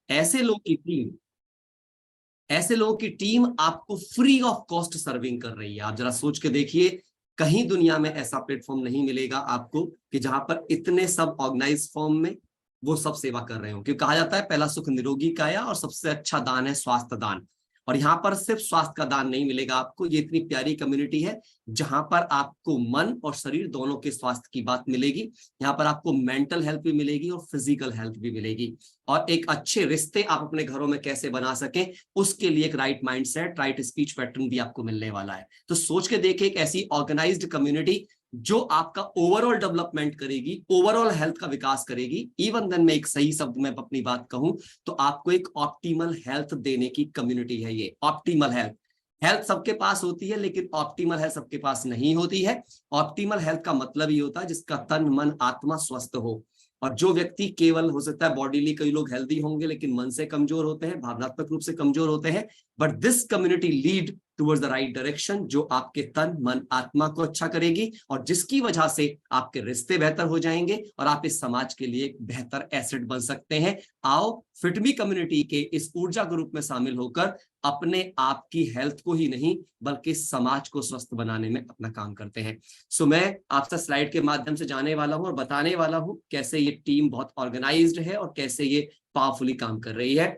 ऐसे लोगों की टीम ऐसे लोगों की टीम आपको फ्री ऑफ कॉस्ट सर्विंग कर रही है। आप जरा सोच के देखिए, कहीं दुनिया में ऐसा प्लेटफॉर्म नहीं मिलेगा आपको कि जहां पर इतने सब ऑर्गेनाइज फॉर्म में वो सब सेवा कर रहे हो। क्योंकि कहा जाता है पहला सुख निरोगी काया और सबसे अच्छा दान है स्वास्थ्य दान। और यहाँ पर सिर्फ स्वास्थ्य का दान नहीं मिलेगा आपको, ये इतनी प्यारी कम्युनिटी है जहां पर आपको मन और शरीर दोनों के स्वास्थ्य की बात मिलेगी। यहाँ पर आपको मेंटल हेल्थ भी मिलेगी और फिजिकल हेल्थ भी मिलेगी। और एक अच्छे रिश्ते आप अपने घरों में कैसे बना सकें, उसके लिए एक right mindset, right speech pattern भी आपको मिलने वाला है। तो सोच के देखिए, एक ऐसी ऑर्गेनाइज्ड कम्युनिटी जो आपका ओवरऑल डेवलपमेंट करेगी, ओवरऑल हेल्थ का विकास करेगी। इवन देन मैं एक सही शब्द में अपनी बात कहूं तो आपको एक ऑप्टिमल हेल्थ देने की कम्युनिटी है ये। ऑप्टिमल हेल्थ, हेल्थ सबके पास होती है लेकिन ऑप्टिमल हेल्थ सबके पास नहीं होती है। ऑप्टिमल हेल्थ का मतलब ये होता है जिसका तन मन आत्मा स्वस्थ हो। और जो व्यक्ति केवल, हो सकता है बॉडीली कई लोग हेल्दी होंगे लेकिन मन से कमजोर होते हैं, भावनात्मक रूप से कमजोर होते हैं, but this community lead towards the right direction, जो आपके तन मन आत्मा को अच्छा करेगी और जिसकी वजह से आपके रिश्ते बेहतर हो जाएंगे और आप इस समाज के लिए एक बेहतर एसेट बन सकते हैं। आओ फिटमी कम्युनिटी के इस ऊर्जा ग्रुप में शामिल होकर अपने आप की हेल्थ को ही नहीं बल्कि समाज को स्वस्थ बनाने में अपना काम करते हैं। सो मैं आपसे स्लाइड के माध्यम से जाने वाला हूं और बताने वाला हूं कैसे ये टीम बहुत ऑर्गेनाइज्ड है और कैसे ये पावरफुली काम कर रही है।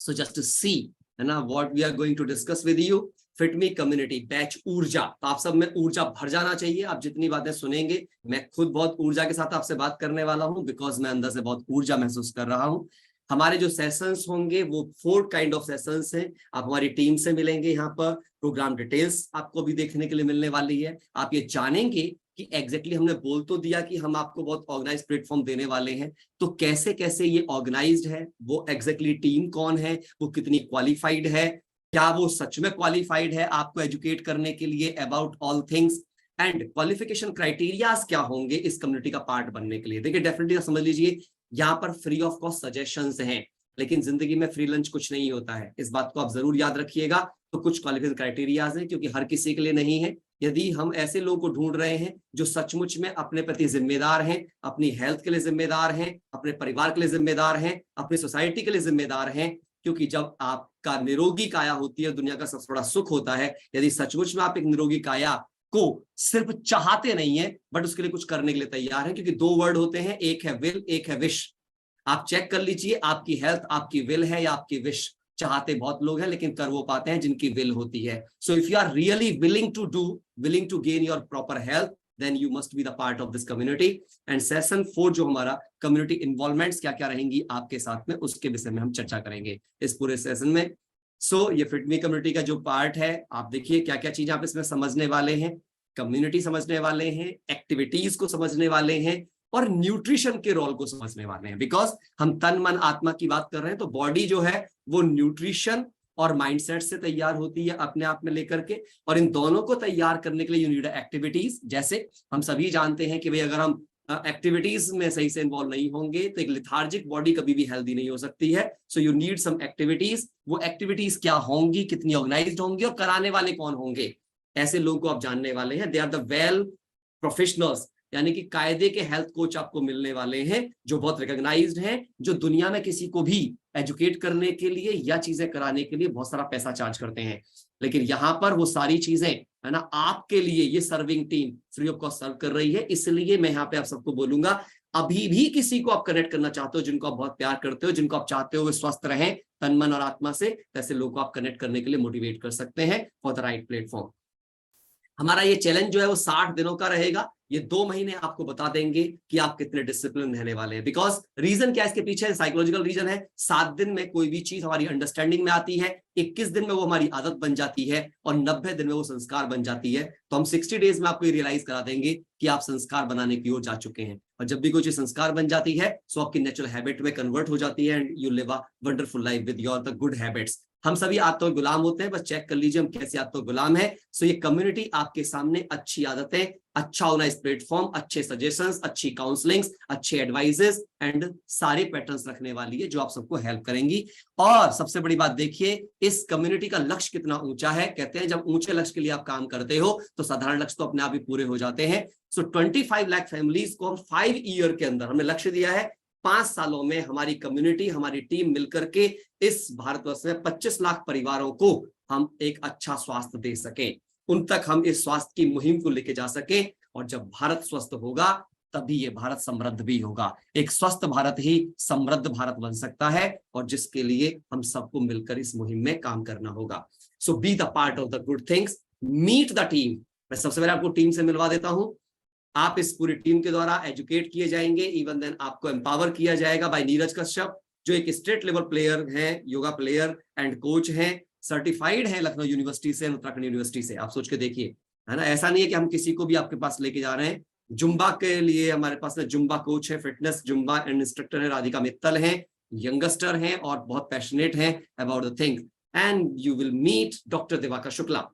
सो जस्ट टू सी, है ना, what we are going to discuss with you, FitMe community batch Urja. तो आप सब में ऊर्जा भर जाना चाहिए। आप जितनी बातें सुनेंगे, मैं खुद बहुत ऊर्जा के साथ आपसे बात करने वाला हूं, बिकॉज मैं अंदर से बहुत ऊर्जा महसूस कर रहा हूं। हमारे जो सेशंस होंगे वो 4 काइंड ऑफ सेशंस हैं। आप हमारी टीम से मिलेंगे, यहाँ पर प्रोग्राम डिटेल्स आपको भी देखने के लिए मिलने वाली है। आप ये जानेंगे कि एग्जैक्टली हमने बोल तो दिया कि हम आपको बहुत ऑर्गेनाइज प्लेटफॉर्म देने वाले हैं, तो कैसे कैसे ये ऑर्गेनाइज्ड है, वो एग्जैक्टली टीम कौन है, वो कितनी क्वालिफाइड है, क्या वो सच में क्वालिफाइड है आपको एजुकेट करने के लिए about all things, and qualification criterias क्या होंगे इस कम्युनिटी का पार्ट बनने के लिए। देखिए डेफिनेटली समझ लीजिए, यहाँ पर फ्री ऑफ कॉस्ट सजेशंस हैं, लेकिन जिंदगी में फ्री लंच कुछ नहीं होता है, इस बात को आप जरूर याद रखिएगा। तो कुछ क्वालिफिकेशन क्राइटेरियाज हैं क्योंकि हर किसी के लिए नहीं है। यदि हम ऐसे लोगों को ढूंढ रहे हैं जो सचमुच में अपने प्रति जिम्मेदार हैं, अपनी हेल्थ के लिए जिम्मेदार हैं, अपने परिवार के लिए जिम्मेदार हैं, अपनी सोसाइटी के लिए जिम्मेदार हैं, क्योंकि जब आपका निरोगी काया होती है दुनिया का सबसे बड़ा सुख होता है। यदि सचमुच में आप एक निरोगी काया को सिर्फ चाहते नहीं है बट उसके लिए कुछ करने के लिए तैयार है, क्योंकि 2 वर्ड होते हैं, एक है विल, एक है विश। आप चेक कर लीजिए, आपकी हेल्थ आपकी विल है या आपकी विश। चाहते बहुत लोग हैं लेकिन कर वो पाते हैं जिनकी विल होती है। So if you are really willing to gain your proper health, then you must be the part of this community। and session 4 जो हमारा कम्युनिटी इन्वॉल्वमेंट्स क्या क्या रहेंगी आपके साथ में, उसके विषय में हम चर्चा करेंगे इस पूरे सेशन में। सो ये फिटमी कम्युनिटी का जो पार्ट है, आप देखिए क्या क्या चीजें आप इसमें समझने वाले हैं। कम्युनिटी समझने वाले हैं, एक्टिविटीज को समझने वाले हैं और न्यूट्रिशन के रोल को समझने वाले हैं। बिकॉज हम तन मन आत्मा की बात कर रहे हैं, तो बॉडी जो है वो न्यूट्रिशन और माइंडसेट से तैयार होती है अपने आप में लेकर के, और इन दोनों को तैयार करने के लिए यू नीड एक्टिविटीज। जैसे हम सभी जानते हैं कि भाई अगर हम एक्टिविटीज में सही से इन्वॉल्व नहीं होंगे तो एक लिथार्जिक बॉडी कभी भी हेल्दी नहीं हो सकती है। So you need some activities. वो एक्टिविटीज क्या होंगी, कितनी ऑर्गेनाइज्ड होंगी और कराने वाले कौन होंगे, ऐसे लोगों को आप जानने वाले हैं। They are the well professionals, यानी कि कायदे के हेल्थ कोच आपको मिलने वाले हैं जो बहुत रिकॉग्नाइज्ड हैं, जो दुनिया में किसी को भी एजुकेट करने के लिए या चीजें कराने के लिए बहुत सारा पैसा चार्ज करते हैं, लेकिन यहाँ पर वो सारी चीजें, है ना, आपके लिए ये serving team free of cost serve कर रही है। इसलिए मैं यहाँ पे आप सबको बोलूंगा, अभी भी किसी को आप कनेक्ट करना चाहते हो, जिनको आप बहुत प्यार करते हो, जिनको आप चाहते हो वे स्वस्थ रहें तन मन और आत्मा से, ऐसे लोगों को आप कनेक्ट करने के लिए मोटिवेट कर सकते हैं फॉर द राइट प्लेटफॉर्म। हमारा ये चैलेंज जो है वो 60 दिनों का रहेगा। ये 2 महीने आपको बता देंगे कि आप कितने डिसिप्लिन रहने वाले हैं। बिकॉज रीजन क्या है इसके पीछे, साइकोलॉजिकल रीजन है। 7 दिन में कोई भी चीज हमारी अंडरस्टैंडिंग में आती है, 21 दिन में वो हमारी आदत बन जाती है और 90 दिन में वो संस्कार बन जाती है। तो हम 60 डेज में आपको ये रियलाइज करा देंगे कि आप संस्कार बनाने की ओर जा चुके हैं। और जब भी कोई चीज संस्कार बन जाती है सो आपकी नेचुरल हैबिट में कन्वर्ट हो जाती है and you live a wonderful life with your the good habits. हम सभी आदतों के गुलाम होते हैं, बस चेक कर लीजिए हम कैसे आदतों गुलाम है। सो ये कम्युनिटी आपके सामने अच्छी आदतें, अच्छा ऑर्गेनाइज प्लेटफॉर्म, अच्छे सजेशंस, अच्छी काउंसलिंग्स, अच्छे एडवाइजेस एंड सारे पैटर्न्स रखने वाली है जो आप सबको हेल्प करेंगी। और सबसे बड़ी बात देखिए, इस कम्युनिटी का लक्ष्य कितना ऊंचा है। कहते हैं जब ऊंचे लक्ष्य के लिए आप काम करते हो तो साधारण लक्ष्य तो अपने आप ही पूरे हो जाते हैं। सो 25 लाख फैमिलीज को हम 5 ईयर के अंदर, हमने लक्ष्य दिया है 5 सालों में हमारी कम्युनिटी, हमारी टीम मिलकर के इस भारतवर्ष में 25 लाख परिवारों को हम एक अच्छा स्वास्थ्य दे सकें, उन तक हम इस स्वास्थ्य की मुहिम को लेके जा सकें। और जब भारत स्वस्थ होगा तभी ये भारत समृद्ध भी होगा। एक स्वस्थ भारत ही समृद्ध भारत बन सकता है, और जिसके लिए हम सबको मिलकर इस मुहिम में काम करना होगा। So be the part of the good things, meet the team. मैं सबसे पहले आपको टीम से मिलवा देता हूं। आप इस पूरी टीम के द्वारा एजुकेट किए जाएंगे, इवन देन आपको एम्पावर किया जाएगा बाय नीरज कश्यप, जो एक स्टेट लेवल प्लेयर हैं, योगा प्लेयर एंड कोच हैं, सर्टिफाइड है लखनऊ यूनिवर्सिटी से, उत्तराखंड यूनिवर्सिटी से। आप सोच के देखिए, है ना, ऐसा नहीं है कि हम किसी को भी आपके पास लेके जा रहे हैं। जुम्बा के लिए हमारे पास जुम्बा कोच है, फिटनेस जुम्बा एंड इंस्ट्रक्टर है, राधिका मित्तल हैं, यंगस्टर हैं और बहुत पैशनेट हैं about the thing. And you will meet doctor Diwakar Shukla,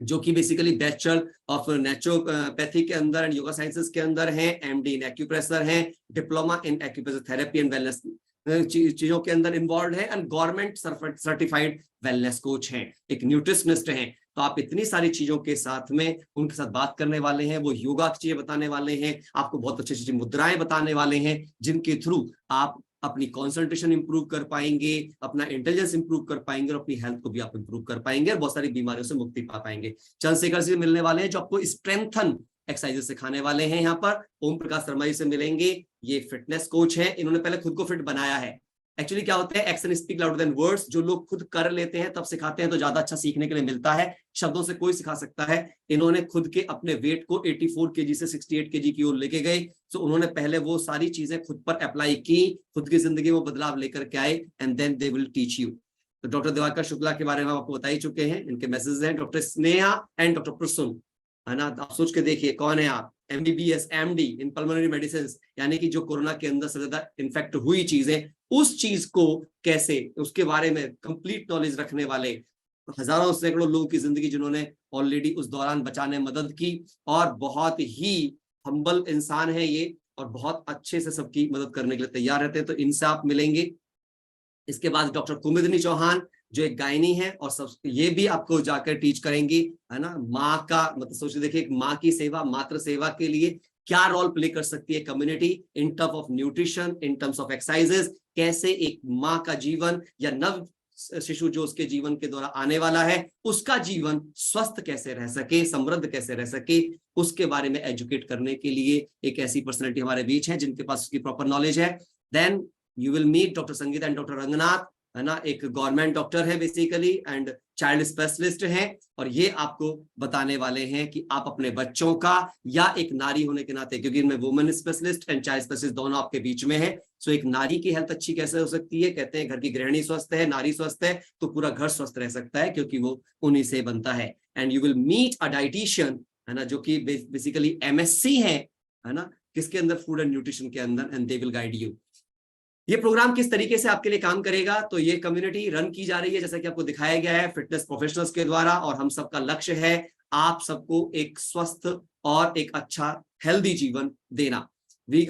जो कि बेसिकली बैचलर ऑफ नेचुरोपैथी के अंदर एंड योगा साइंसेस के अंदर हैं, एमडी इन एक्यूप्रेशर हैं, diploma in acupressure therapy and wellness चीजों के अंदर इन्वॉल्व है, and government certified wellness coach हैं, एक न्यूट्रिशनिस्ट हैं। तो आप इतनी सारी चीजों के साथ में उनके साथ बात करने वाले हैं, वो योगा की चीजें बताने वाले हैं, आपको बहुत अच्छी अच्छी मुद्राएं बताने वाले हैं, जिनके थ्रू आप अपनी कंसंट्रेशन इंप्रूव कर पाएंगे, अपना इंटेलिजेंस इंप्रूव कर पाएंगे, और अपनी हेल्थ को भी आप इंप्रूव कर पाएंगे, और बहुत सारी बीमारियों से मुक्ति पा पाएंगे। चंद्रशेखर से मिलने वाले हैं, जो आपको स्ट्रेंथन एक्सरसाइजेस सिखाने वाले हैं। यहाँ पर ओम प्रकाश शर्मा जी से मिलेंगे, ये फिटनेस कोच है, इन्होंने पहले खुद को फिट बनाया है। एक्चुअली क्या होता है, action speak louder than words, जो लोग खुद कर लेते हैं तब सिखाते हैं तो ज्यादा अच्छा सीखने के लिए मिलता है। शब्दों से कोई सिखा सकता है। इन्होंने खुद के अपने वेट को 84 केजी से 68 केजी की ओर लेके गए। सो उन्होंने पहले वो सारी चीजें खुद पर अप्लाई की, खुद की जिंदगी में बदलाव लेकर के आए, and then they will teach you. तो डॉक्टर दिवाकर शुक्ला के बारे में आपको बता ही चुके हैं, इनके मैसेज हैं। Doctor Sneha and doctor Prasoon, है ना, आप सोच के देखिए कौन है आप, MBBS MD in pulmonary medicine, यानी कि जो कोरोना के अंदर से ज्यादा इन्फेक्ट हुई चीजें, उस चीज को कैसे, उसके बारे में कंप्लीट नॉलेज रखने वाले, हजारों सैकड़ों लोगों की जिंदगी जिन्होंने ऑलरेडी उस दौरान बचाने मदद की, और बहुत ही हम्बल इंसान है ये, और बहुत अच्छे से सबकी मदद करने के लिए तैयार रहते हैं। तो इनसे आप मिलेंगे। इसके बाद डॉक्टर कुमुदिनी चौहान, जो एक गायनी है, और सब ये भी आपको जाकर टीच करेंगी, है ना, माँ का मतलब सोचिए, देखिए एक माँ की सेवा, मातृ सेवा के लिए क्या रोल प्ले कर सकती है community in terms of nutrition, in terms of exercises, कैसे एक माँ का जीवन या नव शिशु जो उसके जीवन के द्वारा आने वाला है, उसका जीवन स्वस्थ कैसे रह सके, समृद्ध कैसे रह सके, उसके बारे में एजुकेट करने के लिए एक ऐसी पर्सनैलिटी हमारे बीच है जिनके पास उसकी प्रॉपर नॉलेज है। Then you will meet doctor Sangeeta and doctor Ranganath, है ना, एक गवर्नमेंट डॉक्टर है बेसिकली एंड चाइल्ड स्पेशलिस्ट हैं, और ये आपको बताने वाले हैं कि आप अपने बच्चों का, या एक नारी होने के नाते, क्योंकि इनमें women specialist and child specialist दोनों आपके बीच में है। सो एक नारी की हेल्थ अच्छी कैसे हो सकती है, कहते हैं घर की गृहिणी स्वस्थ है, नारी स्वस्थ है तो पूरा घर स्वस्थ रह सकता है, क्योंकि वो उन्हीं से बनता है। And you will meet a dietitian, है ना, जो कि बेसिकली MSc है ना, किसके अंदर, फूड एंड न्यूट्रिशन के अंदर, and they will guide you. ये प्रोग्राम किस तरीके से आपके लिए काम करेगा, तो ये कम्युनिटी रन की जा रही है जैसा कि आपको दिखाया गया है फिटनेस प्रोफेशनल्स के द्वारा, और हम सबका लक्ष्य है आप सबको एक स्वस्थ और एक अच्छा हेल्दी जीवन देना।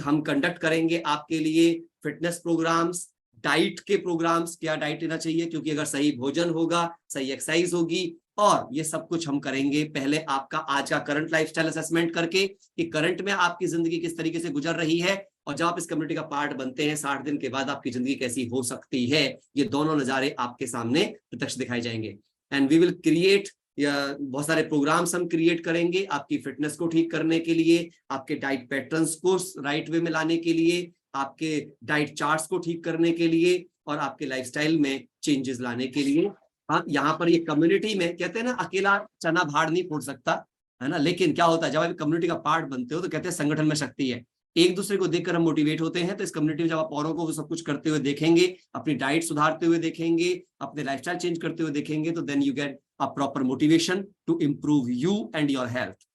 हम कंडक्ट करेंगे आपके लिए फिटनेस प्रोग्राम्स, डाइट के प्रोग्राम्स, क्या डाइट लेना चाहिए, क्योंकि अगर सही भोजन होगा, सही एक्सरसाइज होगी, और ये सब कुछ हम करेंगे पहले आपका आज का करंट लाइफस्टाइल असेसमेंट करके, कि करंट में आपकी जिंदगी किस तरीके से गुजर रही है, और जब आप इस कम्युनिटी का पार्ट बनते हैं 60 दिन के बाद आपकी जिंदगी कैसी हो सकती है, ये दोनों नजारे आपके सामने प्रत्यक्ष दिखाए जाएंगे। एंड वी विल क्रिएट, बहुत सारे प्रोग्राम्स हम क्रिएट करेंगे आपकी फिटनेस को ठीक करने के लिए, आपके डाइट पैटर्न्स को राइट वे में लाने के लिए, आपके डाइट चार्ट्स को ठीक करने के लिए, और आपके लाइफस्टाइल में चेंजेस लाने के लिए। हाँ, यहाँ पर ये कम्युनिटी में कहते हैं ना, अकेला चना भाड़ नहीं फोड़ सकता, है ना, लेकिन क्या होता है जब आप कम्युनिटी का पार्ट बनते हो तो कहते हैं संगठन में शक्ति है, एक दूसरे को देखकर हम मोटिवेट होते हैं। तो इस कम्युनिटी में जब आप औरों को वो सब कुछ करते हुए देखेंगे, अपनी डाइट सुधारते हुए देखेंगे, अपने लाइफस्टाइल चेंज करते हुए देखेंगे, तो then you get a proper motivation to improve you and your health.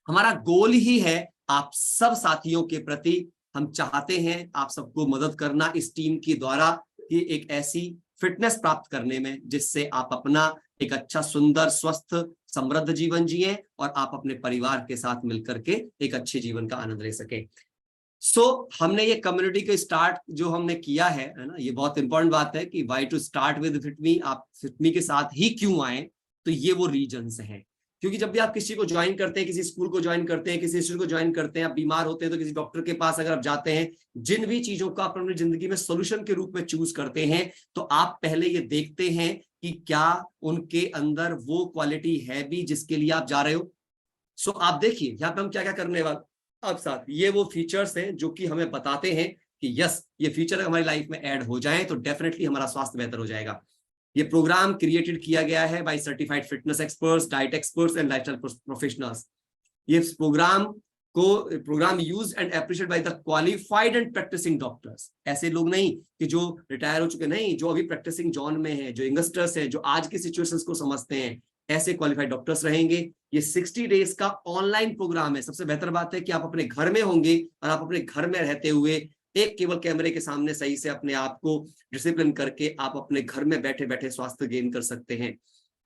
हमारा गोल ही है आप सब साथियों के प्रति, हम चाहते हैं आप सबको मदद करना इस टीम के द्वारा, कि एक ऐसी फिटनेस प्राप्त करने में जिससे आप अपना एक अच्छा, सुंदर, स्वस्थ, समृद्ध जीवन जिए, और आप अपने परिवार के साथ मिलकर के एक अच्छे जीवन का आनंद ले सके। हमने ये कम्युनिटी के स्टार्ट जो हमने किया है ना, ये बहुत इंपॉर्टेंट बात है कि why to start with FitMe, आप फिटमी के साथ ही क्यों आए, तो ये वो रीजन्स हैं। क्योंकि जब भी आप किसी को ज्वाइन करते हैं, किसी स्कूल को ज्वाइन करते हैं, किसी इंस्टीट्यूट को ज्वाइन करते हैं, आप बीमार होते हैं तो किसी डॉक्टर के पास अगर आप जाते हैं, जिन भी चीजों का आप अपनी जिंदगी में सोल्यूशन के रूप में चूज करते हैं, तो आप पहले ये देखते हैं कि क्या उनके अंदर वो क्वालिटी है भी जिसके लिए आप जा रहे हो। सो आप देखिए यहाँ पे हम क्या क्या करने वाले अब साथ, ये वो फीचर्स हैं जो कि हमें बताते हैं कि यस, ये फीचर हमारी लाइफ में ऐड हो जाए तो डेफिनेटली हमारा स्वास्थ्य बेहतर हो जाएगा। ये प्रोग्राम क्रिएटेड किया गया है by certified fitness experts, diet experts and lifestyle professionals. ये programme used and appreciated by the qualified and practising doctors. ऐसे लोग नहीं कि जो रिटायर हो चुके, नहीं, जो अभी प्रैक्टिसिंग जॉन में है, जो यंगस्टर्स है, जो आज की सिचुएशंस को समझते हैं, ऐसे क्वालिफाइड डॉक्टर्स रहेंगे। ये 60 डेज का ऑनलाइन प्रोग्राम है। सबसे बेहतर बात है कि आप अपने घर में होंगे और आप अपने घर में रहते हुए एक केवल कैमरे के सामने सही से अपने आप को डिसिप्लिन करके आप अपने घर में बैठे बैठे स्वास्थ्य गेन कर सकते हैं,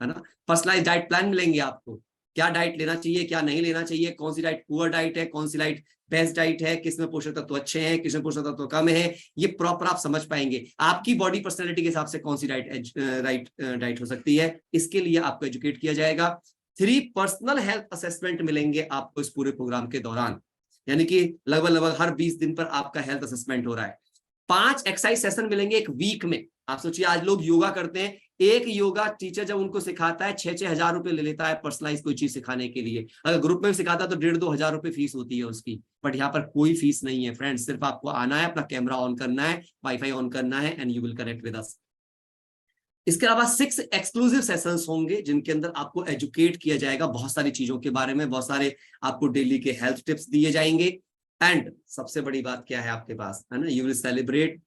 है ना। पर्सनलाइज डाइट प्लान मिलेंगे आपको, क्या डाइट लेना चाहिए, क्या नहीं लेना चाहिए, कौन सी डाइट पुअर डाइट है, कौन सी डाइट बेस्ट डाइट है, किसमें पोषक तत्व अच्छे हैं, किसमें पोषक तत्व कम है, ये प्रॉपर आप समझ पाएंगे। आपकी बॉडी पर्सनैलिटी के हिसाब से कौन सी डाइट हो सकती है, इसके लिए आपको एजुकेट किया जाएगा। 3 पर्सनल हेल्थ असेसमेंट मिलेंगे आपको इस पूरे प्रोग्राम के दौरान, यानी कि लगभग हर 20 दिन पर आपका हेल्थ असेसमेंट हो रहा है। 5 एक्सरसाइज सेशन मिलेंगे एक वीक में। आप सोचिए, आज लोग योगा करते हैं, एक योगा टीचर जब उनको सिखाता है 6-6 हजार रुपए ले लेता है पर्सनलाइज कोई चीज सिखाने के लिए। अगर ग्रुप में सिखाता है तो 1,500-2 हजार रुपए फीस होती है उसकी। बट यहाँ पर कोई फीस नहीं है फ्रेंड्स, सिर्फ आपको आना है, अपना कैमरा ऑन करना है, वाईफाई ऑन करना है and you will connect with us. इसके अलावा 6 एक्सक्लूसिव सेशंस होंगे जिनके अंदर आपको एजुकेट किया जाएगा बहुत सारी चीजों के बारे में, बहुत सारे आपको डेली के हेल्थ टिप्स दिए जाएंगे। एंड सबसे बड़ी बात क्या है आपके पास, है ना, यू विल सेलिब्रेट।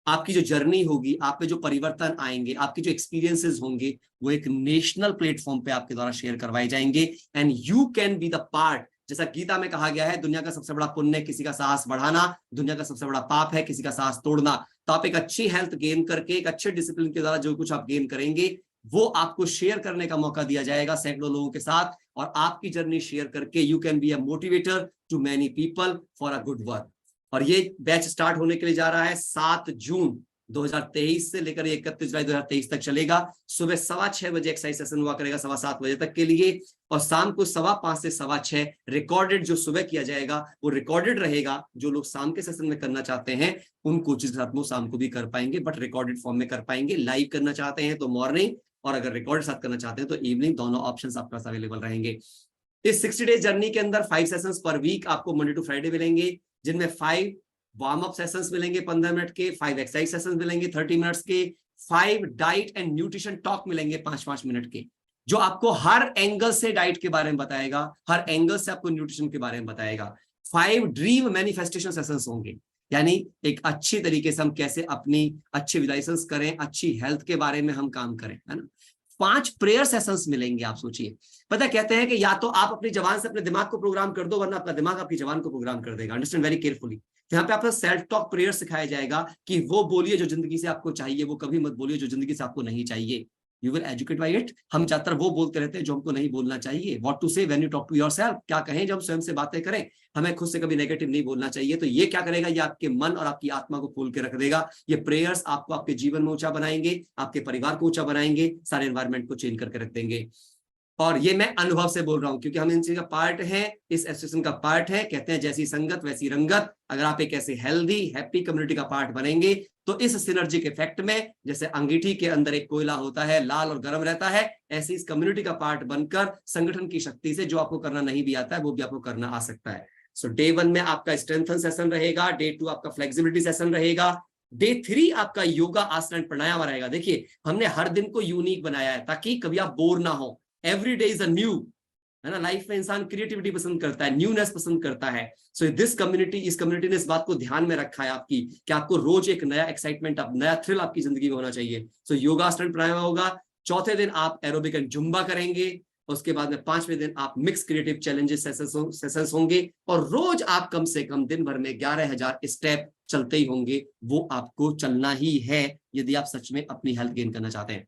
आपकी जो जर्नी होगी, आप में जो परिवर्तन आएंगे, आपके जो एक्सपीरियंसेस होंगे, वो एक नेशनल प्लेटफॉर्म पे आपके द्वारा शेयर करवाए जाएंगे and you can B the part. जैसा गीता में कहा गया है, दुनिया का सबसे बड़ा पुण्य किसी का साहस बढ़ाना, दुनिया का सबसे बड़ा पाप है किसी का साहस तोड़ना। तो आप एक अच्छी हेल्थ गेन करके, एक अच्छे डिसिप्लिन के द्वारा जो कुछ आप गेन करेंगे वो आपको शेयर करने का मौका दिया जाएगा सैकड़ों लोगों के साथ, और आपकी जर्नी शेयर करके you can be a motivator to many people for a good work. और ये बैच स्टार्ट होने के लिए जा रहा है 7 जून 2023 से लेकर 31 जुलाई 2023 तक चलेगा। सुबह 6:15 बजे एक्सरसाइज सेशन हुआ करेगा, 7:15 बजे तक के लिए, और शाम को 5:15 से 6:15 रिकॉर्डेड जो सुबह किया जाएगा वो रिकॉर्डेड रहेगा। जो लोग शाम के सेशन में करना चाहते हैं उन कोचेज के साथ वो शाम को भी कर पाएंगे, बट रिकॉर्डेड फॉर्म में कर पाएंगे। लाइव करना चाहते हैं तो मॉर्निंग, और अगर रिकॉर्ड साथ करना चाहते हैं तो इवनिंग, दोनों ऑप्शंस आपके पास अवेलेबल रहेंगे। इस 60 डेज जर्नी के अंदर 5 सेशंस पर वीक आपको मंडे टू फ्राइडे मिलेंगे, जिनमें 5 वार्म अप सेशंस मिलेंगे 15 मिनट के, 5 एक्सरसाइज सेशंस मिलेंगे 30 मिनट्स के, 5 डाइट एंड न्यूट्रिशन टॉक मिलेंगे 5-5 मिनट के, जो आपको हर एंगल से डाइट के बारे में बताएगा, हर एंगल से आपको न्यूट्रिशन के बारे में बताएगा। 5 ड्रीम मैनिफेस्टेशन सेशंस होंगे, यानी एक अच्छी तरीके से हम कैसे अपनी अच्छी विजुअलाइजेशंस करें, अच्छी हेल्थ के बारे में हम काम करें, है ना। 5 प्रेयर सेशंस मिलेंगे। आप सोचिए, पता कहते हैं कि या तो आप अपनी जबान से अपने दिमाग को प्रोग्राम कर दो, वरना अपना दिमाग आपकी जबान को प्रोग्राम कर देगा। Understand very carefully. यहाँ पे आपको सेल्फ टॉक प्रेयर सिखाया जाएगा कि वो बोलिए जो जिंदगी से आपको चाहिए, वो कभी मत बोलिए जो जिंदगी से आपको नहीं चाहिए। You will educate by it. हम ज्यादातर वो बोलते रहते हैं जो हमको नहीं बोलना चाहिए। What to say when you talk to yourself, क्या कहें जब हम स्वयं से बातें करें, हमें खुद से कभी नेगेटिव नहीं बोलना चाहिए। तो ये क्या करेगा, ये आपके मन और आपकी आत्मा को खोल के रख देगा। ये प्रेयर्स आपको आपके जीवन में ऊंचा बनाएंगे, आपके परिवार को ऊंचा बनाएंगे, सारे एनवायरमेंट को चेंज करके रख देंगे। और ये मैं अनुभव से बोल रहा हूं क्योंकि हम इन चीज का पार्ट है, इस एसोसिएशन का पार्ट है। कहते हैं जैसी संगत वैसी रंगत। अगर आप एक ऐसे हेल्दी हैप्पी कम्युनिटी का पार्ट बनेंगे तो इस सिनर्जिक इफेक्ट में, जैसे अंगीठी के अंदर एक कोयला होता है, लाल और गर्म रहता है, ऐसे इस कम्युनिटी का पार्ट बनकर संगठन की शक्ति से जो आपको करना नहीं भी आता है वो भी आपको करना आ सकता है। सो डे 1 में आपका स्ट्रेंथन सेशन रहेगा, डे 2 आपका फ्लेक्सिबिलिटी सेशन रहेगा, डे 3 आपका योगा आसन प्राणायाम रहेगा। देखिए, हमने हर दिन को यूनिक बनाया है ताकि कभी आप बोर ना हो। Every day is a new, है ना। लाइफ में इंसान क्रिएटिविटी पसंद करता है, न्यूनेस पसंद करता है। सो दिस कम्युनिटी, इस कम्युनिटी ने इस बात को ध्यान में रखा है आपकी कि आपको रोज एक नया एक्साइटमेंट, नया थ्रिल आपकी जिंदगी में होना चाहिए। सो योगा आसन प्राणायाम होगा। चौथे दिन आप एरोबिक एंड जुम्बा करेंगे। उसके बाद में 5वें दिन आप मिक्स क्रिएटिव चैलेंजेस सेशंस होंगे, और रोज आप कम से कम दिन भर में 11,000 स्टेप चलते ही होंगे। वो आपको चलना ही है यदि आप सच में अपनी हेल्थ गेन करना चाहते हैं।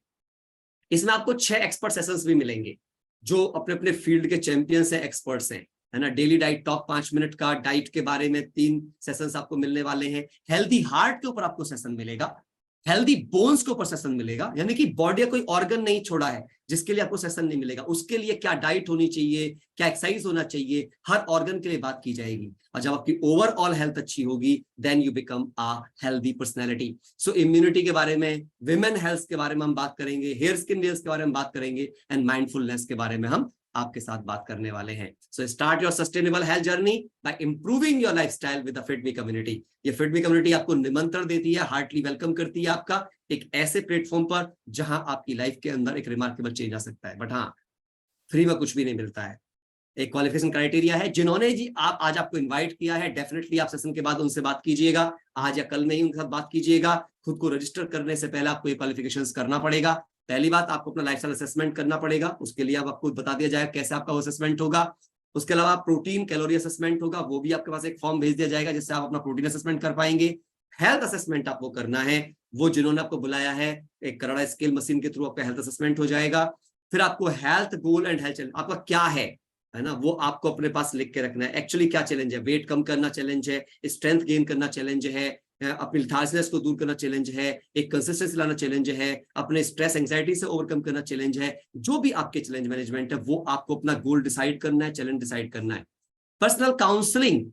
इसमें आपको 6 एक्सपर्ट सेशंस भी मिलेंगे जो अपने अपने फील्ड के चैंपियंस हैं, एक्सपर्ट्स हैं, है ना। डेली डाइट टॉक 5 मिनट का, डाइट के बारे में 3 सेशंस आपको मिलने वाले हैं। हेल्दी हार्ट के ऊपर आपको सेशन मिलेगा, हेल्दी बोन्स के ऊपर सेशन मिलेगा, यानी कि बॉडी का कोई ऑर्गन नहीं छोड़ा है जिसके लिए आपको सेशन नहीं मिलेगा, उसके लिए क्या डाइट होनी चाहिए, क्या एक्सरसाइज होना चाहिए, हर ऑर्गन के लिए बात की जाएगी। और जब आपकी ओवरऑल हेल्थ अच्छी होगी then you become a healthy personality. So immunity के बारे में, विमेन हेल्थ के बारे में हम बात करेंगे, हेयर स्किन डिजीज के बारे में बात करेंगे, एंड माइंडफुलनेस के बारे में हम आपके साथ बात करने वाले हैं। So start your sustainable health journey by improving your lifestyle with the FitMe community. ये फिटमी कम्युनिटी आपको निमंत्रण देती है, हार्टली वेलकम करती है आपका एक ऐसे प्लेटफॉर्म पर जहां आपकी लाइफ के अंदर एक रिमार्केबल चेंज आ सकता है। बट हाँ, फ्री में कुछ भी नहीं मिलता है, एक क्वालिफिकेशन क्राइटेरिया है। जिन्होंने जी आप आज आपको इनवाइट किया है, डेफिनेटली आप सेशन के बाद उनसे बात कीजिएगा, आज या कल में ही उनके साथ बात कीजिएगा। खुद को रजिस्टर करने से पहले आपको ये क्वालिफिकेशंस करना पड़ेगा। पहली बात, आपको अपना लाइफस्टाइल असेसमेंट करना पड़ेगा, उसके लिए अब आपको बता दिया जाएगा कैसे आपका वो असेसमेंट होगा। उसके अलावा प्रोटीन कैलोरी असेसमेंट होगा, वो भी आपके पास एक फॉर्म भेज दिया जाएगा जिससे आप अपना प्रोटीन असेसमेंट कर पाएंगे। हेल्थ असेसमेंट आपको करना है, वो जिन्होंने आपको बुलाया है एक कनाडा स्केल मशीन के थ्रू आपका हेल्थ असेसमेंट हो जाएगा। फिर आपको health goal and health challenge आपका क्या है ना, वो आपको अपने पास लिख के रखना है। एक्चुअली क्या चैलेंज है, वेट कम करना चैलेंज है, स्ट्रेंथ गेन करना चैलेंज है, अपनी लेथार्जीनेस को दूर करना चैलेंज है, एक कंसिस्टेंसी लाना चैलेंज है, अपने स्ट्रेस एंजाइटी से ओवरकम करना चैलेंज है। जो भी आपके चैलेंज मैनेजमेंट है वो आपको अपना गोल डिसाइड करना है, चैलेंज डिसाइड करना है। पर्सनल काउंसलिंग